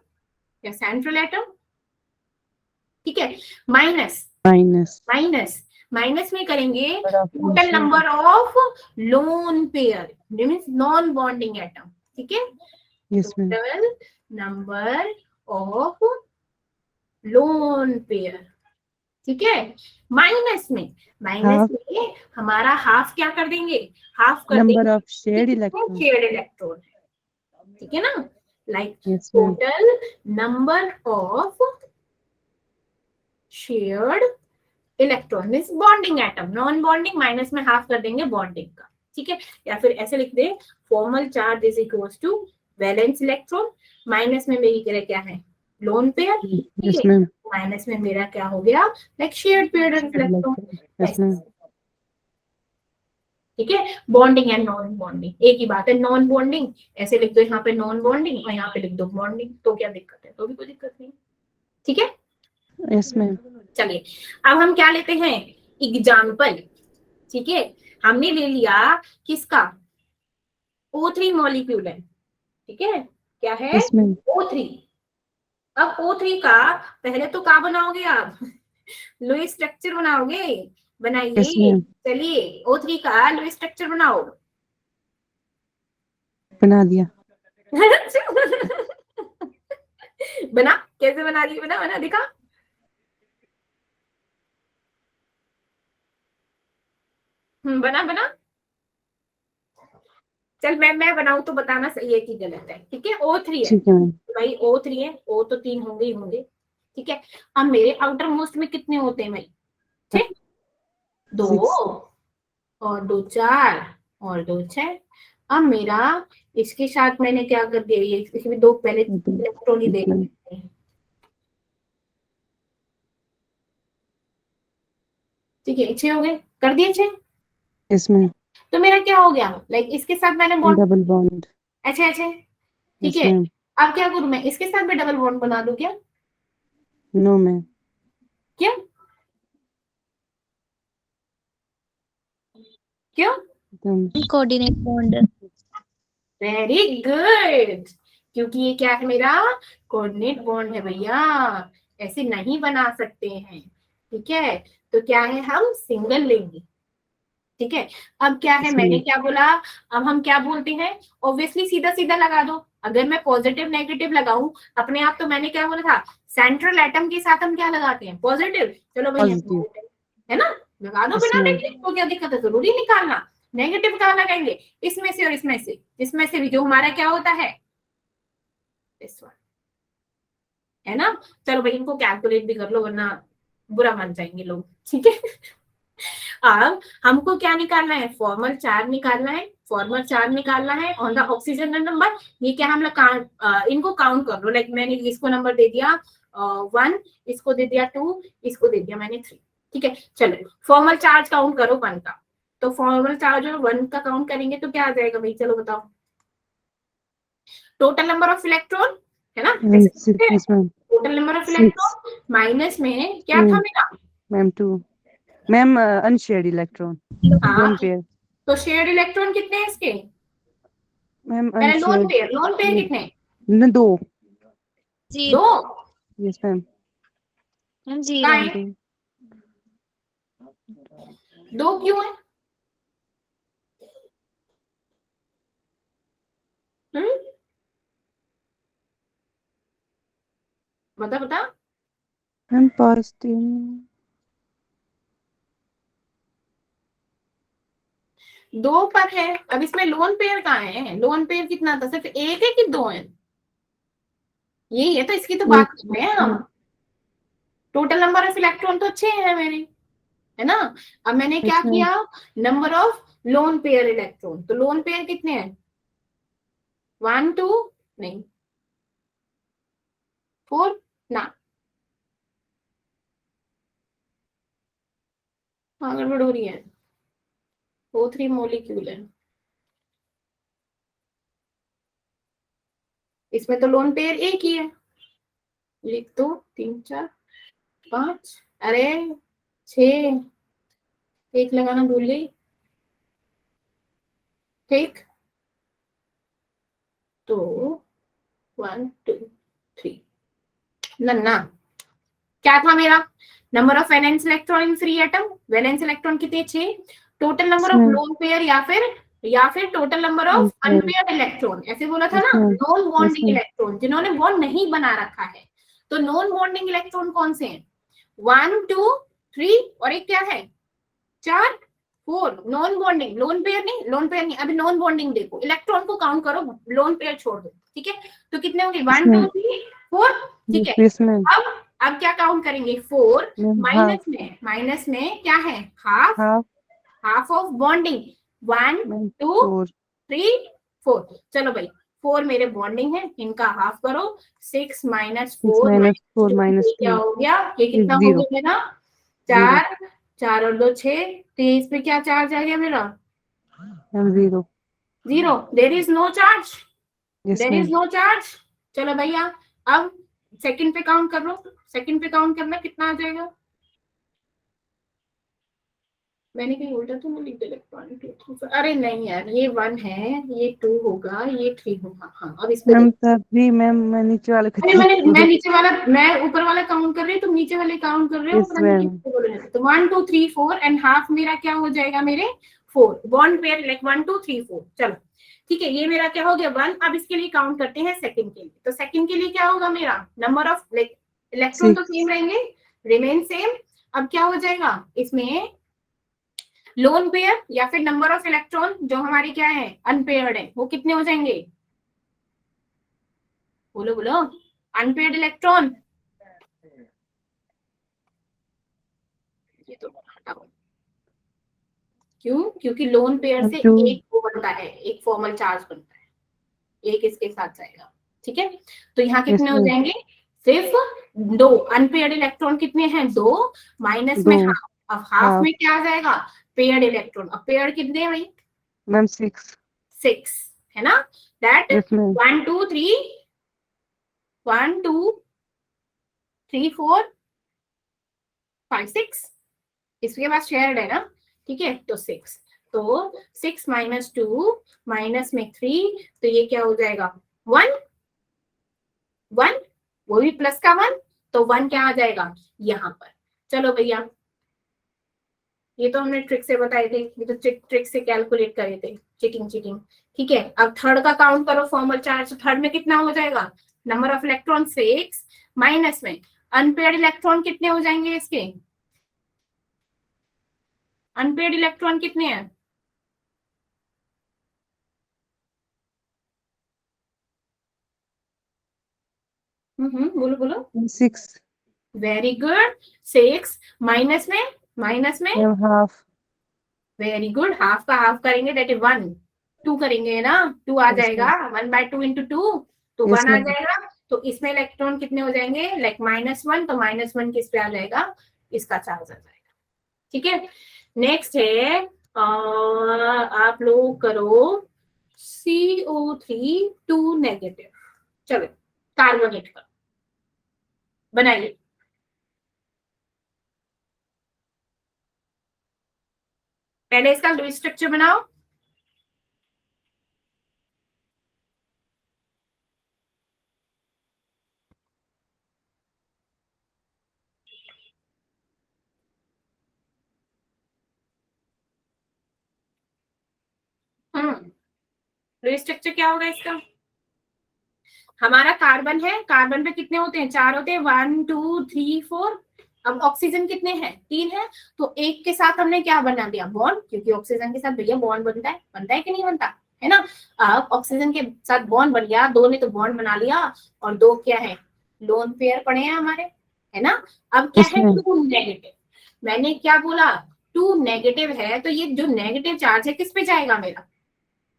या सेंट्रल एटम। ठीक है, माइनस में करेंगे total number of lone pair, means non bonding atom. ठीक है, total number of lone pair. ठीक है, माइनस में हमारा हाफ क्या कर देंगे, हाफ कर नंबर देंगे of shared electron. Shared electron. ठीक है ना, like total number of shared electron means bonding atom, non bonding minus में हाफ कर देंगे बॉन्डिंग का। ठीक है, या फिर ऐसे लिख दे formal charge is equals to valence electron, minus में मेरी क्या है, लोन पेयर। ठीक है, माइनस में मेरा क्या हो गया, लाइक शेयर्ड पेयर इलेक्ट्रॉन। ठीक है, बॉन्डिंग एंड नॉन बॉन्डिंग एक ही बात है, नॉन बॉन्डिंग ऐसे लिख दो यहाँ पे नॉन बॉन्डिंग, और यहाँ पे लिख दो बॉन्डिंग, तो क्या दिक्कत है, तो भी कोई दिक्कत नहीं। ठीक है, यस मैम। चलिए अब हम क्या लेते हैं, एग्जाम्पल। ठीक है, हमने ले लिया किसका, O3 मॉलिक्यूल है। ठीक है, क्या है, O3। अब O3 का पहले तो क्या बनाओगे आप, लुईस स्ट्रक्चर बनाओगे, बनाइए। चलिए O3 का लुईस स्ट्रक्चर बनाओ। बना दिया। बना, कैसे बना रही, बना दिखा। बना चल मैं बनाऊं तो बताना सही है कि गलत है। ठीक है, O3 है भाई, O3 है, O तो 3 होंगे ही होंगे। ठीक है, अब मेरे आउटर मोस्ट में कितने होते हैं भाई, ठीक, 2 और 2 4 और 2 6। अब मेरा इसके साथ मैंने क्या कर दिया, ये इसमें 2 पहले इलेक्ट्रॉन ही दे दिए। ठीक है, 6 हो गए, कर दिए 6 इसमें। तो मेरा क्या हो गया, लाइक इसके साथ मैंने बॉन्ड, डबल बॉन्ड। अच्छा ठीक है। अब क्या करूं मैं, इसके साथ भी डबल बॉन्ड बना दूं क्या, नो मैम। क्या क्यों, कोऑर्डिनेट बॉन्ड। वेरी गुड, क्योंकि ये क्या है, मेरा कोऑर्डिनेट बॉन्ड है भैया, ऐसे नहीं बना सकते हैं। ठीक है, तो क्या है, हम सिंगल लेंगे। ठीक है, अब क्या है, मैंने क्या बोला, अब हम क्या बोलते हैं, ऑब्वियसली सीधा सीधा लगा दो। अगर मैं पॉजिटिव नेगेटिव लगाऊं अपने आप, तो मैंने क्या बोला था, सेंट्रल एटम के साथ हम क्या लगाते हैं, पॉजिटिव। चलो भैया है ना, लगा दो बिना नेगेटिव, तो क्या दिक्कत है, जरूरी निकालना। नेगेटिव कहाँ लगाएंगे, इसमें से और इसमें से, जिसमें से भी जो हमारा क्या होता है, दिस वन, है ना। चलो भाई इनको कैलकुलेट भी कर लो, वरना बुरा मान जाएंगे लोग। ठीक है, अब हमको क्या निकालना है, फॉर्मल चार्ज निकालना है, फॉर्मल चार्ज निकालना है ऑन द ऑक्सीजन नंबर। ये क्या हम लोग इनको काउंट कर लो, लाइक मैंने इसको नंबर दे दिया 1, इसको दे दिया 2, इसको दे दिया मैंने 3। ठीक है, चलो फॉर्मल चार्ज काउंट करो 1 का, तो फॉर्मल चार्ज 1 का काउंट करेंगे तो क्या आ जाएगा भाई, चलो बताओ, टोटल नंबर ऑफ इलेक्ट्रॉन है ना, total number of electron minus में क्या था मेरा, ma'am 2 ma'am unshared electron, lone pair. तो शेयर्ड इलेक्ट्रॉन कितने हैं इसके, मैम लोन पेयर कितने, 2। Yes ma'am. 2 क्यों है, बता मैम पॉजिटिव 2 पर है। अब इसमें लोन पेयर कहाँ है, लोन पेयर कितना था, सिर्फ 1 है कि 2 है, यही है, तो इसकी तो बात कर रहे हैं हम। हम्म, टोटल नंबर ऑफ इलेक्ट्रॉन तो 6 है मेरे, है ना। अब मैंने क्या इसमें किया, number of lone pair electron, तो लोन पेयर कितने हैं, 1 2 नहीं 4 ना, हाँ गड़बड़ हो रही है, O3 मॉलिक्यूल है, इसमें तो लोन पेयर एक ही है, लिख दो 3 4 5, अरे 6, एक लगाना भूल गई, ठीक, तो 1 2 3 नन्ना, क्या था मेरा, number of valence electron in free atom, valence electron कितने 6, टोटल नंबर ऑफ इसमें लोन पेयर या फिर total number of unpaired, unpaired electron, ऐसे बोला था ना, इसमें नॉन बॉन्डिंग इसमें इलेक्ट्रॉन जिन्होंने बॉन्ड नहीं बना रखा है, तो नॉन बॉन्डिंग इलेक्ट्रॉन कौन से हैं, 1 2 3 और एक क्या है 4 4, नॉन बॉन्डिंग, लोन पेयर नहीं, लोन पेयर नहीं, अभी नॉन बॉन्डिंग देखो, इलेक्ट्रॉन को काउंट करो, लोन पेयर छोड़ दो, ठीक है, तो कितने होंगे 1 2 इसमें 3 4, ठीक है। इसमें अब क्या काउंट करेंगे 4, हाफ माइनस में क्या है half, half half of bonding 1 2 4 3 4, चलो भाई 4 मेरे बॉन्डिंग है, इनका हाफ करो, 6 माइनस 4 माइनस माइनस 4 माइनस क्या 2 हो गया, ये इज कितना हो 0 गया मेरा 0 4, 4 और 2 6, तो इस पे क्या चार्ज आ गया मेरा and 0 0, there is no charge, yes there is ma'am no charge. चलो भैया अब सेकंड पे काउंट कर लो, सेकंड पे काउंट करना कितना आ जाएगा, मैंने कहीं उल्टा तो नहीं लिख दिया इलेक्ट्रॉनिक, अरे नहीं यार, ये 1 है, ये 2 होगा, ये 3 होगा, हाँ अब इस पे मैम देखो, तभी मैम मैं नीचे वाले को अरे चेक मैं करूँ। नीचे वाला, मैं ऊपर वाला काउंट कर रही हूँ, तुम नीचे वाले काउंट कर रहे हो, यस पता नहीं मैम किसको बोल रहे हो, तो 1 2 3 4 एंड हाफ मेरा क्या हो जाएगा मेरे 4, बॉन्ड पेयर लाइक 1 2 3 4, चलो ठीक है, ये मेरा क्या हो गया 1, अब इसके लिए काउंट करते हैं सेकंड के लिए, तो सेकंड के लिए क्या होगा मेरा नंबर ऑफ लाइक इलेक्ट्रॉन तो 6 सेम रहेंगे, रिमेन सेम, अब क्या हो जाएगा इसमें लोन पेयर या फिर नंबर ऑफ इलेक्ट्रॉन जो हमारे क्या है अनपेयर्ड है, वो कितने हो जाएंगे, बोलो बोलो, अनपेयर्ड इलेक्ट्रॉन, ये तो हटाओ, क्यों, क्योंकि लोन पेयर से 2 एक वो बनता है, एक फॉर्मल चार्ज बनता है, एक इसके साथ जाएगा, ठीक है, तो यहाँ यस कितने हो मैम जाएंगे सिर्फ 2, अनपेयर्ड इलेक्ट्रॉन कितने हैं 2, माइनस 2 में हाफ, अब हाफ हाफ में क्या आ जाएगा पेयर्ड इलेक्ट्रॉन, अब पेयर्ड कितने हैं भाई मैम 6 6, है ना, दैट यस मैम 1 2 3 1 2 3 4 5 6, इसके बाद शेयर्ड है ना, ठीक है, तो 6, तो 6 माइनस 2 माइनस में 3, तो ये क्या हो जाएगा 1 1, वो भी प्लस का 1, तो 1 क्या आ जाएगा यहाँ पर, चलो भैया ये तो हमने ट्रिक से बताए थे, ये तो ट्रिक से कैलकुलेट करे थे, चीटिंग चीटिंग, ठीक है, अब थर्ड का काउंट करो फॉर्मल चार्ज, थर्ड में कितना हो जाएगा नंबर ऑफ इलेक्ट्रॉन 6 माइनस में अनपेयर्ड इलेक्ट्रॉन कितने हो जाएंगे इसके, अनपेयर्ड इलेक्ट्रॉन कितने हैं बोलो बोलो, 6 वेरी गुड, 6 माइनस में ma'am half very good, half का हाफ करेंगे दैट इज 1, 2 करेंगे ना 2 आ यस जाएगा, मैम 1/2 इंटू 2, तो यस 1 आ मैम जाएगा, तो इसमें इलेक्ट्रॉन कितने हो जाएंगे लाइक -1, तो -1 किस पे आ जाएगा, इसका चार्ज आ जाएगा, ठीक है। नेक्स्ट है आप लोग करो CO3 2 नेगेटिव, चलो कार्बोनेट का बनाइए, पहले इसका लुईस स्ट्रक्चर बनाओ, लुईस स्ट्रक्चर क्या होगा इसका, हमारा कार्बन है, कार्बन पे कितने होते हैं 4 होते हैं, 1 2 3 4, अब ऑक्सीजन कितने हैं 3 है, तो एक के साथ हमने क्या बना दिया बॉन्ड, क्योंकि ऑक्सीजन के साथ भैया बॉन्ड बनता है कि नहीं बनता, है ना। अब ऑक्सीजन के साथ बॉन्ड बन गया, दो ने तो बॉन्ड बना लिया, और दो क्या है, लोन पेयर पड़े हैं हमारे, है ना। अब क्या है, इसमें 2 नेगेटिव। मैंने क्या बोला, 2 नेगेटिव है, तो ये जो नेगेटिव चार्ज है किस पे जाएगा मेरा,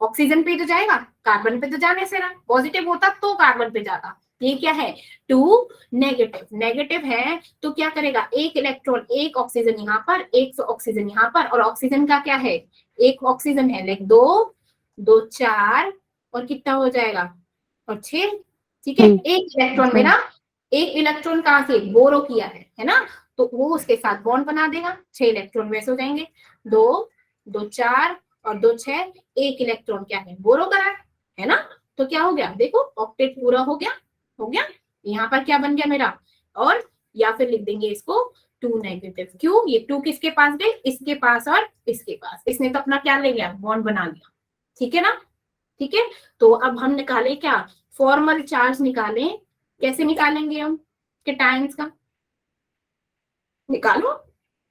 ऑक्सीजन पे तो जाएगा, कार्बन पे तो जाने से ना, पॉजिटिव होता तो कार्बन पे जाता। ये क्या है, 2 नेगेटिव, नेगेटिव है तो क्या करेगा, एक इलेक्ट्रॉन, एक ऑक्सीजन यहाँ पर, एक ऑक्सीजन यहाँ पर, और ऑक्सीजन का क्या है, एक ऑक्सीजन है, लाइक 2 2 4, और कितना हो जाएगा, और 6, ठीक है। एक इलेक्ट्रॉन मेरा, एक इलेक्ट्रॉन कहाँ से बोरो किया है ना, तो वो उसके साथ बॉन्ड बना देगा, 6 इलेक्ट्रॉन वैसे हो जाएंगे, 2 2 4 और 2 6, एक इलेक्ट्रॉन क्या है, बोरो करा है ना। तो क्या हो गया, देखो ऑक्टेट पूरा हो गया, हो गया। यहाँ पर क्या बन गया मेरा, और या फिर लिख देंगे इसको 2 नेगेटिव। क्यों, ये 2 किसके पास गए, इसके पास और इसके पास, इसने तो अपना क्या ले लिया, बॉन्ड बना लिया, ठीक है ना। ठीक है, तो अब हम निकाले क्या, फॉर्मल चार्ज निकालें। कैसे निकालेंगे हम, कैटायंस का निकालो,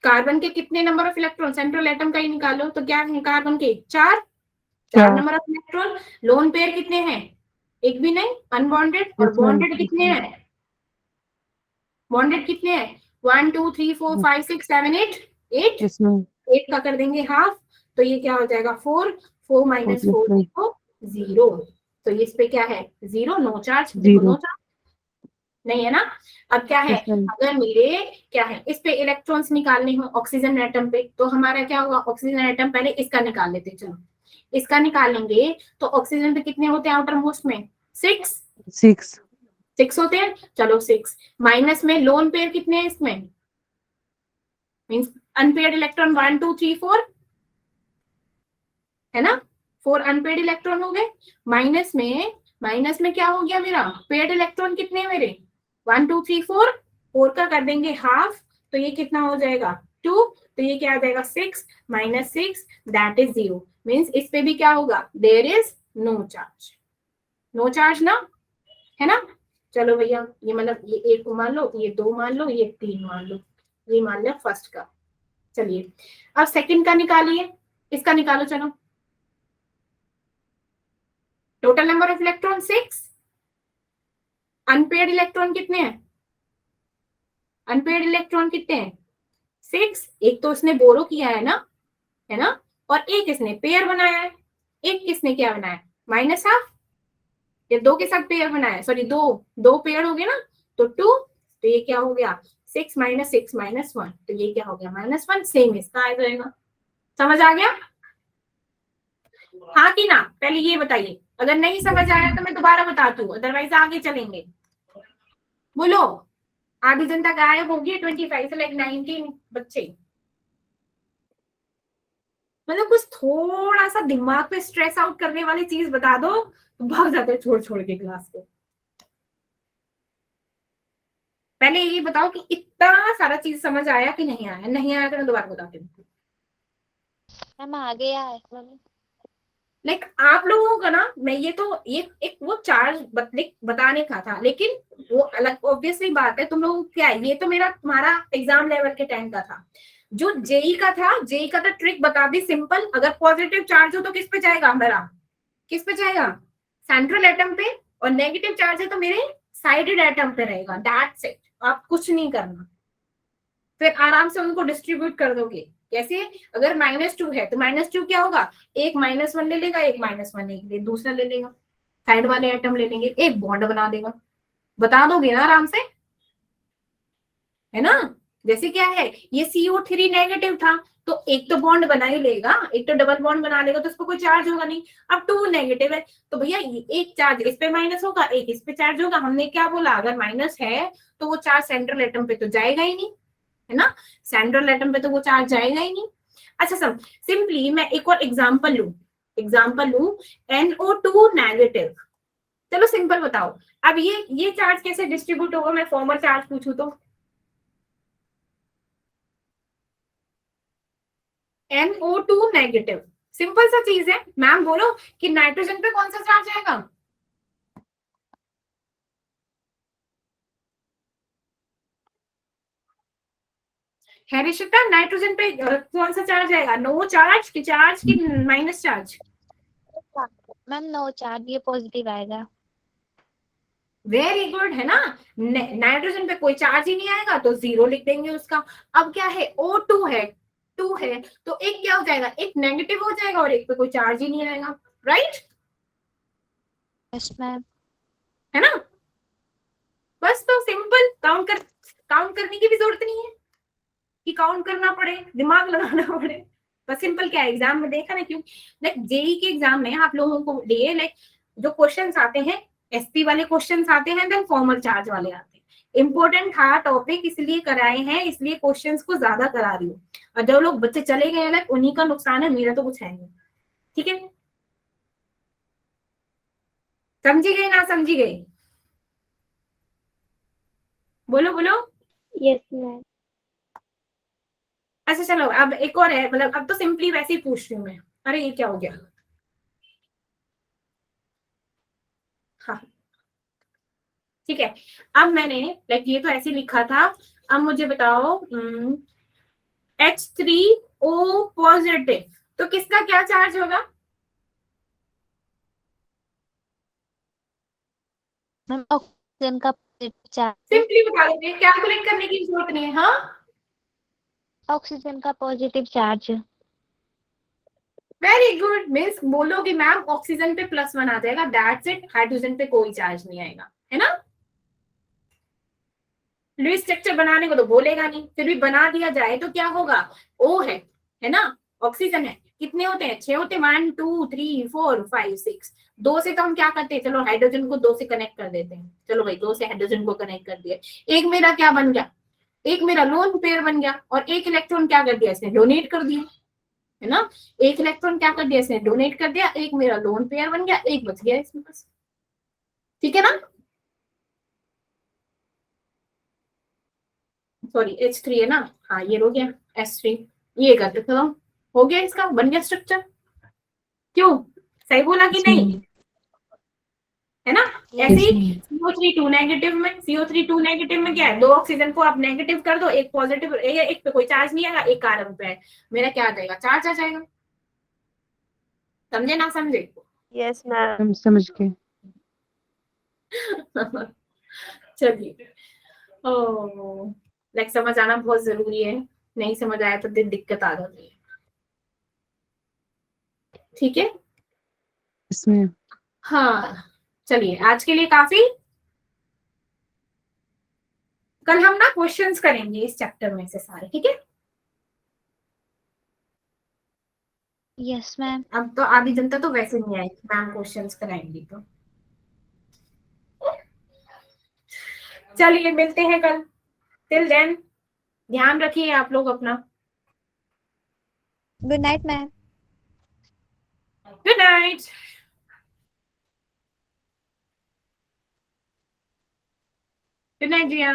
कार्बन के कितने number of electron, central atom का ही निकालो, तो क्या है, कार्बन के 4 number of electron, lone pair कितने हैं, एक भी नहीं, अनबॉन्डेड, और बॉन्डेड कितने हैं, बॉन्डेड कितने हैं, 1 2 3 4 5 6 7 8, 8 का कर देंगे हाफ, तो ये क्या हो जाएगा, 4 4 माइनस 4 0, तो इस पे क्या है, 0, नो चार्ज, देखो नो चार्ज नहीं है ना। अब क्या है, अगर मेरे क्या है, इस पे इलेक्ट्रॉन्स निकालने हो ऑक्सीजन एटम पे, तो हमारा क्या होगा, ऑक्सीजन एटम पहले इसका निकाल लेते हैं, चलो इसका निकालेंगे, तो ऑक्सीजन पे कितने होते हैं आउटर मोस्ट में, 6 होते हैं, चलो 6, माइनस में लोन पेयर कितने हैं इसमें, मीन्स अनपेयर्ड इलेक्ट्रॉन 1 2 3 4 है ना, 4 अनपेयर्ड इलेक्ट्रॉन हो गए, माइनस में क्या हो गया मेरा, पेयर्ड इलेक्ट्रॉन कितने हैं मेरे, 1 2 3 4, 4 का कर देंगे हाफ, तो ये कितना हो जाएगा 2, तो ये क्या आ जाएगा 6 माइनस 6 दैट इज 0, मीन्स इस पे भी क्या होगा, there is no charge, no charge ना, है ना। चलो भैया, ये मतलब ये 1 मान लो, ये 2 मान लो, ये 3 मान लो, ये मान लिया फर्स्ट का। चलिए अब सेकंड का निकालिए, इसका निकालो, चलो total number of electron 6, unpaired electron कितने हैं, अनपेयर्ड इलेक्ट्रॉन कितने हैं 6, एक तो उसने बोरो किया है ना, और एक इसने पेयर बनाया है, एक किसने क्या बनाया, माइनस हाफ, ये 2 के साथ पेयर बनाया, सॉरी दो पेयर हो गए ना, तो 2, तो ये क्या हो गया 6 माइनस 6 माइनस 1, तो ये क्या हो गया -1, सेम इसका आ जाएगा। समझ आ गया, हाँ कि ना, पहले ये बताइए, अगर नहीं समझ आया तो मैं दोबारा बताती हूँ, अदरवाइज आगे चलेंगे। बोलो, आधी जनता गायब होगी, 25 से लाइक 19 बच्चे, मतलब कुछ थोड़ा सा दिमाग पे स्ट्रेस आउट करने वाली चीज बता दो तो भाग जाते हैं छोड़ छोड़ के क्लास को। पहले ये बताओ कि इतना सारा चीज समझ आया कि नहीं आया, नहीं आया तो मैं दोबारा बताती हूँ। मैम आ गया है लाइक आप लोगों का ना, मैं ये तो ये एक वो चार्ज बताने का था, लेकिन वो अलग ऑब्वियसली बात है, तुम लोगों को क्या है, ये तो मेरा तुम्हारा एग्जाम लेवल के टाइम का था, जो जेई का था, जेई का तो ट्रिक बता दी सिंपल, अगर पॉजिटिव चार्ज हो तो किस पे जाएगा मेरा, किस पे जाएगा, सेंट्रल एटम पे, और नेगेटिव चार्ज है तो मेरे साइडेड एटम पे रहेगा, दैट्स इट, आप कुछ नहीं करना, फिर आराम से उनको डिस्ट्रीब्यूट कर दोगे। कैसे, अगर -2 है तो -2 क्या होगा, एक -1 ले लेगा, एक -1 एक दूसरा ले लेगा, साइड वाले एटम ले लेंगे, एक बॉन्ड बना देगा, बता दोगे ना आराम से, है ना। जैसे क्या है, ये CO3 नेगेटिव था, तो एक तो बॉन्ड बना ही लेगा, एक तो डबल बॉन्ड बना लेगा, तो उसको कोई चार्ज होगा नहीं। अब 2 नेगेटिव है तो भैया एक चार्ज इस पे माइनस होगा, एक इस पे चार्ज होगा, हमने क्या बोला, अगर माइनस है तो वो चार्ज सेंट्रल एटम पे तो जाएगा ही नहीं, है ना, सेंट्रल एटम पे तो वो चार्ज जाएगा ही नहीं। अच्छा सिंपली मैं एक और एग्जांपल लूं NO2 नेगेटिव, चलो सिंपल बताओ, अब ये चार्ज कैसे डिस्ट्रीब्यूट होगा, मैं फॉर्मल चार्ज पूछूं तो NO2 नेगेटिव, सिंपल सा चीज है, मैम बोलो कि नाइट्रोजन पे कौन सा चार्ज आएगा, है ऋषिता, नाइट्रोजन पे कौन सा चार्ज आएगा, नो चार्ज की minus charge, ma'am no charge, ये पॉजिटिव आएगा। वेरी गुड, है ना। नाइट्रोजन पे कोई चार्ज ही नहीं आएगा तो 0 लिख देंगे उसका। अब क्या है, O2 है, 2 है, तो एक क्या हो जाएगा, एक नेगेटिव हो जाएगा और एक पे कोई चार्ज ही नहीं आएगा, राइट। Yes ma'am. है ना। बस तो सिंपल, काउंट करने की भी जरूरत नहीं है कि काउंट करना पड़े, दिमाग लगाना पड़े। बस सिंपल क्या एग्जाम में देखा ना, क्यों लाइक जेई के एग्जाम में आप लोगों को दिए लाइक जो क्वेश्चंस आते हैं एसपी वाले क्वेश्चंस आते हैं, देन फॉर्मल चार्ज वाले आते हैं। इंपॉर्टेंट था टॉपिक इसलिए कराए हैं, इसलिए क्वेश्चंस को ज्यादा करा रही हूँ। और जो लोग बच्चे चले गए लाइक उन्हीं का नुकसान है, मेरा तो कुछ है नहीं। ठीक है, समझी गई ना समझी गई, बोलो बोलो। Yes, ma'am. अच्छा चलो, अब एक और है, मतलब अब तो सिंपली वैसे ही पूछ रही हूँ मैं। अरे ये क्या हो गया, हाँ ठीक है। अब मैंने लाइक ये तो ऐसे लिखा था, अब मुझे बताओ H3O पॉजिटिव, तो किसका क्या चार्ज होगा। मैम ऑक्सीजन का पॉजिटिव चार्ज, सिंपली बता देते हैं, कैलकुलेट करने की जरूरत नहीं है। हाँ, ऑक्सीजन का positive charge. Very good, means बोलोगे मैम ऑक्सीजन पे +1 आ जाएगा, दैट्स इट, हाइड्रोजन पे कोई चार्ज नहीं आएगा, है ना। लुईस स्ट्रक्चर बनाने को तो बोलेगा नहीं, फिर भी बना दिया जाए तो क्या होगा, O है ना, ऑक्सीजन है, कितने होते हैं, 6 होते हैं, 1 2 3 4 5 6। 2 से तो हम क्या करते हैं, चलो हाइड्रोजन को 2 से कनेक्ट कर देते हैं, चलो भाई 2 से हाइड्रोजन को कनेक्ट कर दिया। एक मेरा क्या बन गया, एक मेरा लोन पेयर बन गया, और एक इलेक्ट्रॉन क्या कर दिया, इसने डोनेट कर दिया, है ना। एक इलेक्ट्रॉन क्या कर दिया, इसने डोनेट कर दिया, एक मेरा लोन पेयर बन गया, एक बच गया इसमें बस। ठीक है ना, सॉरी H3 है ना, हाँ ये हो गया S3, ये कर देता हूँ, हो गया, इसका बन गया स्ट्रक्चर। क्यों, सही बोला कि नहीं, है ना। ऐसे ही CO3 2 नेगेटिव में, CO3 2 नेगेटिव में क्या है, 2 ऑक्सीजन को आप नेगेटिव कर दो, एक पॉजिटिव, एक पे कोई चार्ज नहीं आएगा, एक कार्बन पे है, मेरा क्या आ जाएगा, चार्ज आ जाएगा। समझे ना समझे। Yes, ma'am. हम समझ गए। चलिए, ओ लाइक समझ आना बहुत जरूरी है, नहीं समझ आया तो दिक्कत आ जाती है। ठीक है, इसमें हाँ चलिए आज के लिए काफी। कल हम ना क्वेश्चंस करेंगे इस चैप्टर में से सारे, ठीक है। Yes ma'am. अब तो आधी जनता तो वैसे नहीं आएगी, मैम क्वेश्चंस कराएंगी तो। चलिए मिलते हैं कल, टिल देन ध्यान रखिए आप लोग अपना। Good night ma'am. Good night. Good night जिया।